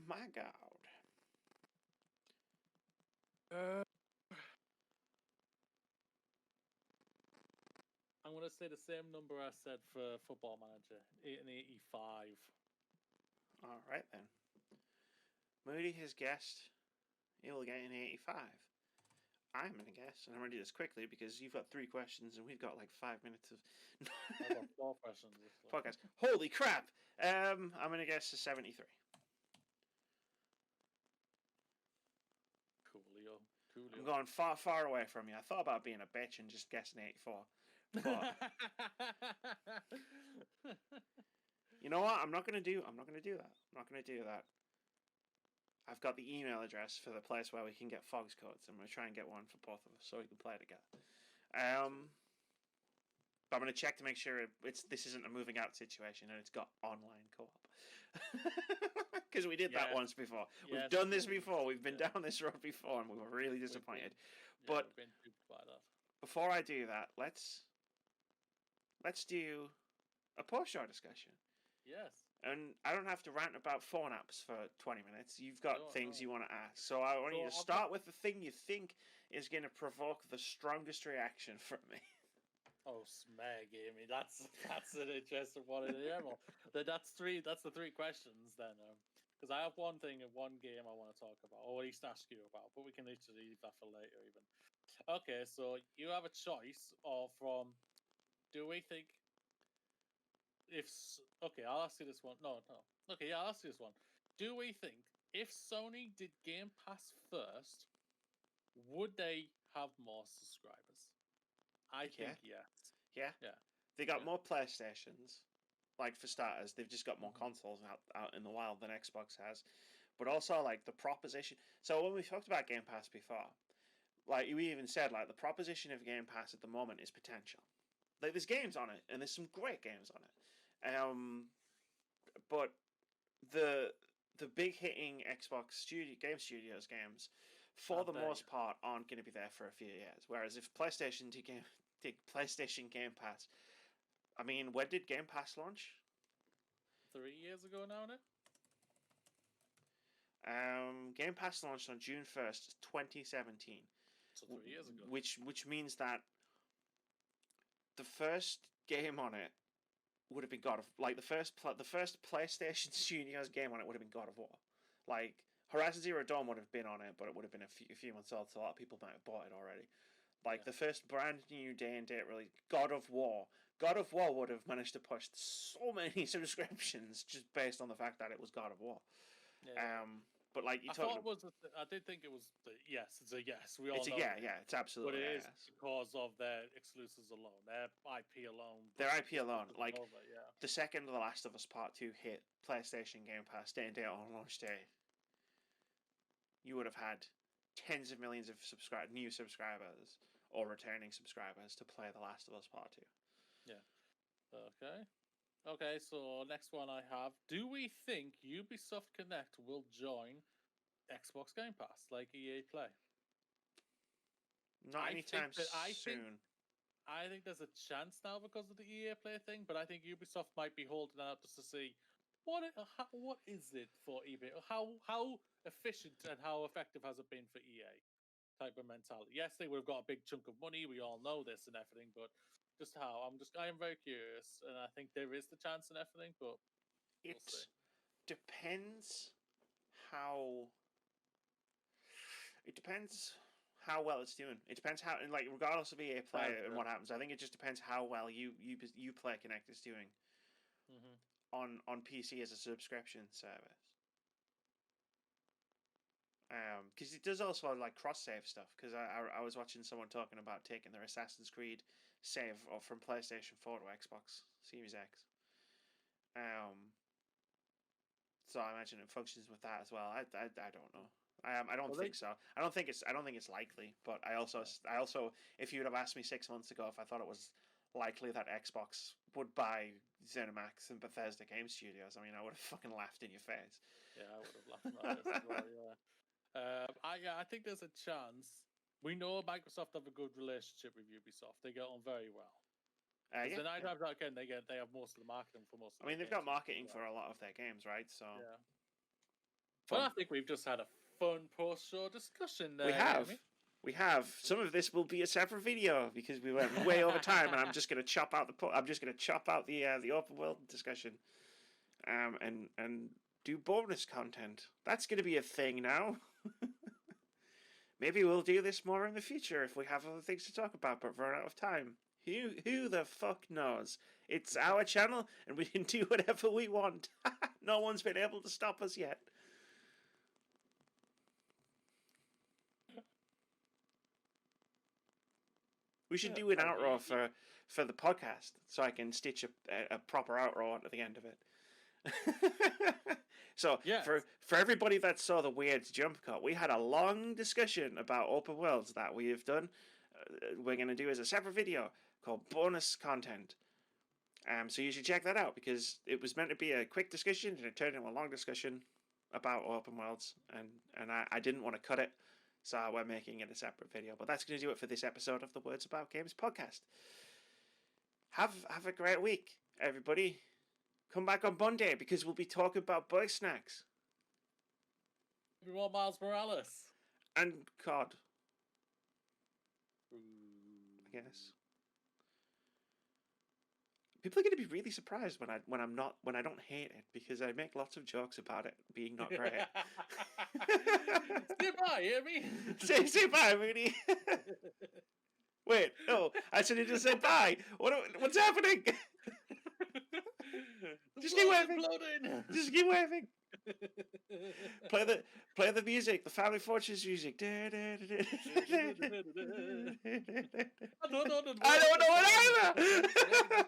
My God. to say the same number I said for Football Manager, 85. All right then. Moody has guessed he will get an 85. I'm going to guess, and I'm going to do this quickly because you've got 3 questions and we've got like 5 minutes of I've got 4 questions. podcast. Holy crap! I'm going to guess a 73. Coolio. I'm going far, far away from you. I thought about being a bitch and just guessing 84. But you know what? I'm not going to do that. I'm not going to do that. I've got the email address for the place where we can get Fogs codes. I'm going to try and get one for both of us so we can play together. But I'm going to check to make sure this isn't a moving out situation and it's got online co-op. Because we did that once before. We've done this before. We've been down this road before and we were really disappointed. But before I do that, let's do a post-show discussion. Yes. And I don't have to rant about phone apps for 20 minutes. You've got things you want to ask. So I want you to start with the thing you think is going to provoke the strongest reaction from me. Oh, smeg, Amy. That's an interesting one. That's the 3 questions then. Because I have one thing and one game I want to talk about, or at least ask you about, but we can literally leave that for later even. Okay, so you have a choice from, do we think... I'll ask you this one. No. Okay, I'll ask you this one. Do we think if Sony did Game Pass first, would they have more subscribers? I think yes. Yeah. They got more PlayStations. Like, for starters, they've just got more consoles out in the wild than Xbox has. But also, like, the proposition... So when we talked about Game Pass before, like, we even said, like, the proposition of Game Pass at the moment is potential. Like, there's games on it, and there's some great games on it. But the big hitting Xbox Game Studios games, for the most part, aren't going to be there for a few years. Whereas if PlayStation did PlayStation Game Pass, I mean, when did Game Pass launch? 3 years ago now, isn't it? Game Pass launched on June 1st, 2017. So 3 years ago. Which means that the first game on it would have been the first PlayStation Studios game on it would have been God of War. Like, Horizon Zero Dawn would have been on it, but it would have been a few months old, so a lot of people might have bought it already. Like, the first brand new day and date release, God of War would have managed to push so many subscriptions just based on the fact that it was God of War. Yeah. But like you I did think it was yes. It's a yes. We all know. It's absolutely. But it is yes. because of their exclusives alone, their IP alone. Like the second The Last of Us Part 2 hit PlayStation Game Pass day and date on launch day, you would have had tens of millions of new subscribers or returning subscribers to play The Last of Us Part 2. Yeah. Okay, so next one I have. Do we think Ubisoft Connect will join Xbox Game Pass like EA Play? Not anytime soon. I think there's a chance now because of the EA Play thing, but I think Ubisoft might be holding out just to see what is it for EA? How efficient and how effective has it been for EA? Type of mentality. Yes, they would have got a big chunk of money. We all know this and everything, but just how I am very curious, and I think there is the chance and everything, but it depends how. It depends how well it's doing. It depends how, and like regardless of EA Play and what happens, I think it just depends how well you Play Connect is doing on PC as a subscription service. Because it does also like cross save stuff. Because I was watching someone talking about taking their Assassin's Creed save from PlayStation 4 to Xbox Series X. So I imagine it functions with that as well. I don't know. I don't think so. I don't think it's likely. But I also if you would have asked me 6 months ago if I thought it was likely that Xbox would buy ZeniMax and Bethesda Game Studios, I mean, I would have fucking laughed in your face. Yeah, I would have laughed at this as well. Yeah. I think there's a chance. We know Microsoft have a good relationship with Ubisoft. They get on very well. They have most of the marketing for most. I mean, they've got marketing for a lot of their games, right? So. Yeah. Well, I think we've just had a fun post-show discussion there. We have. We have. Some of this will be a separate video because we went way over time, and I'm just gonna chop out the open world discussion, and do bonus content. That's gonna be a thing now. Maybe we'll do this more in the future if we have other things to talk about, but run out of time. Who the fuck knows? It's our channel, and we can do whatever we want. No one's been able to stop us yet. We should do an outro for the podcast, so I can stitch a proper outro onto the end of it. So for everybody that saw the weird jump cut, we had a long discussion about open worlds that we have done. We're going to do as a separate video called bonus content. So you should check that out, because it was meant to be a quick discussion and it turned into a long discussion about open worlds, and I didn't want to cut it. So we're making it a separate video. But that's going to do it for this episode of the Words About Games podcast. Have a great week, everybody. Come back on Monday, because we'll be talking about boy snacks. More Miles Morales. And COD. I guess. People are going to be really surprised when I don't hate it, because I make lots of jokes about it being not great. Say bye, hear me? Say bye, Mooney. Wait, no, I said you just said bye. What's happening? Just keep waving. Just keep waving. Play the music, the Family Fortunes music. I don't know it either.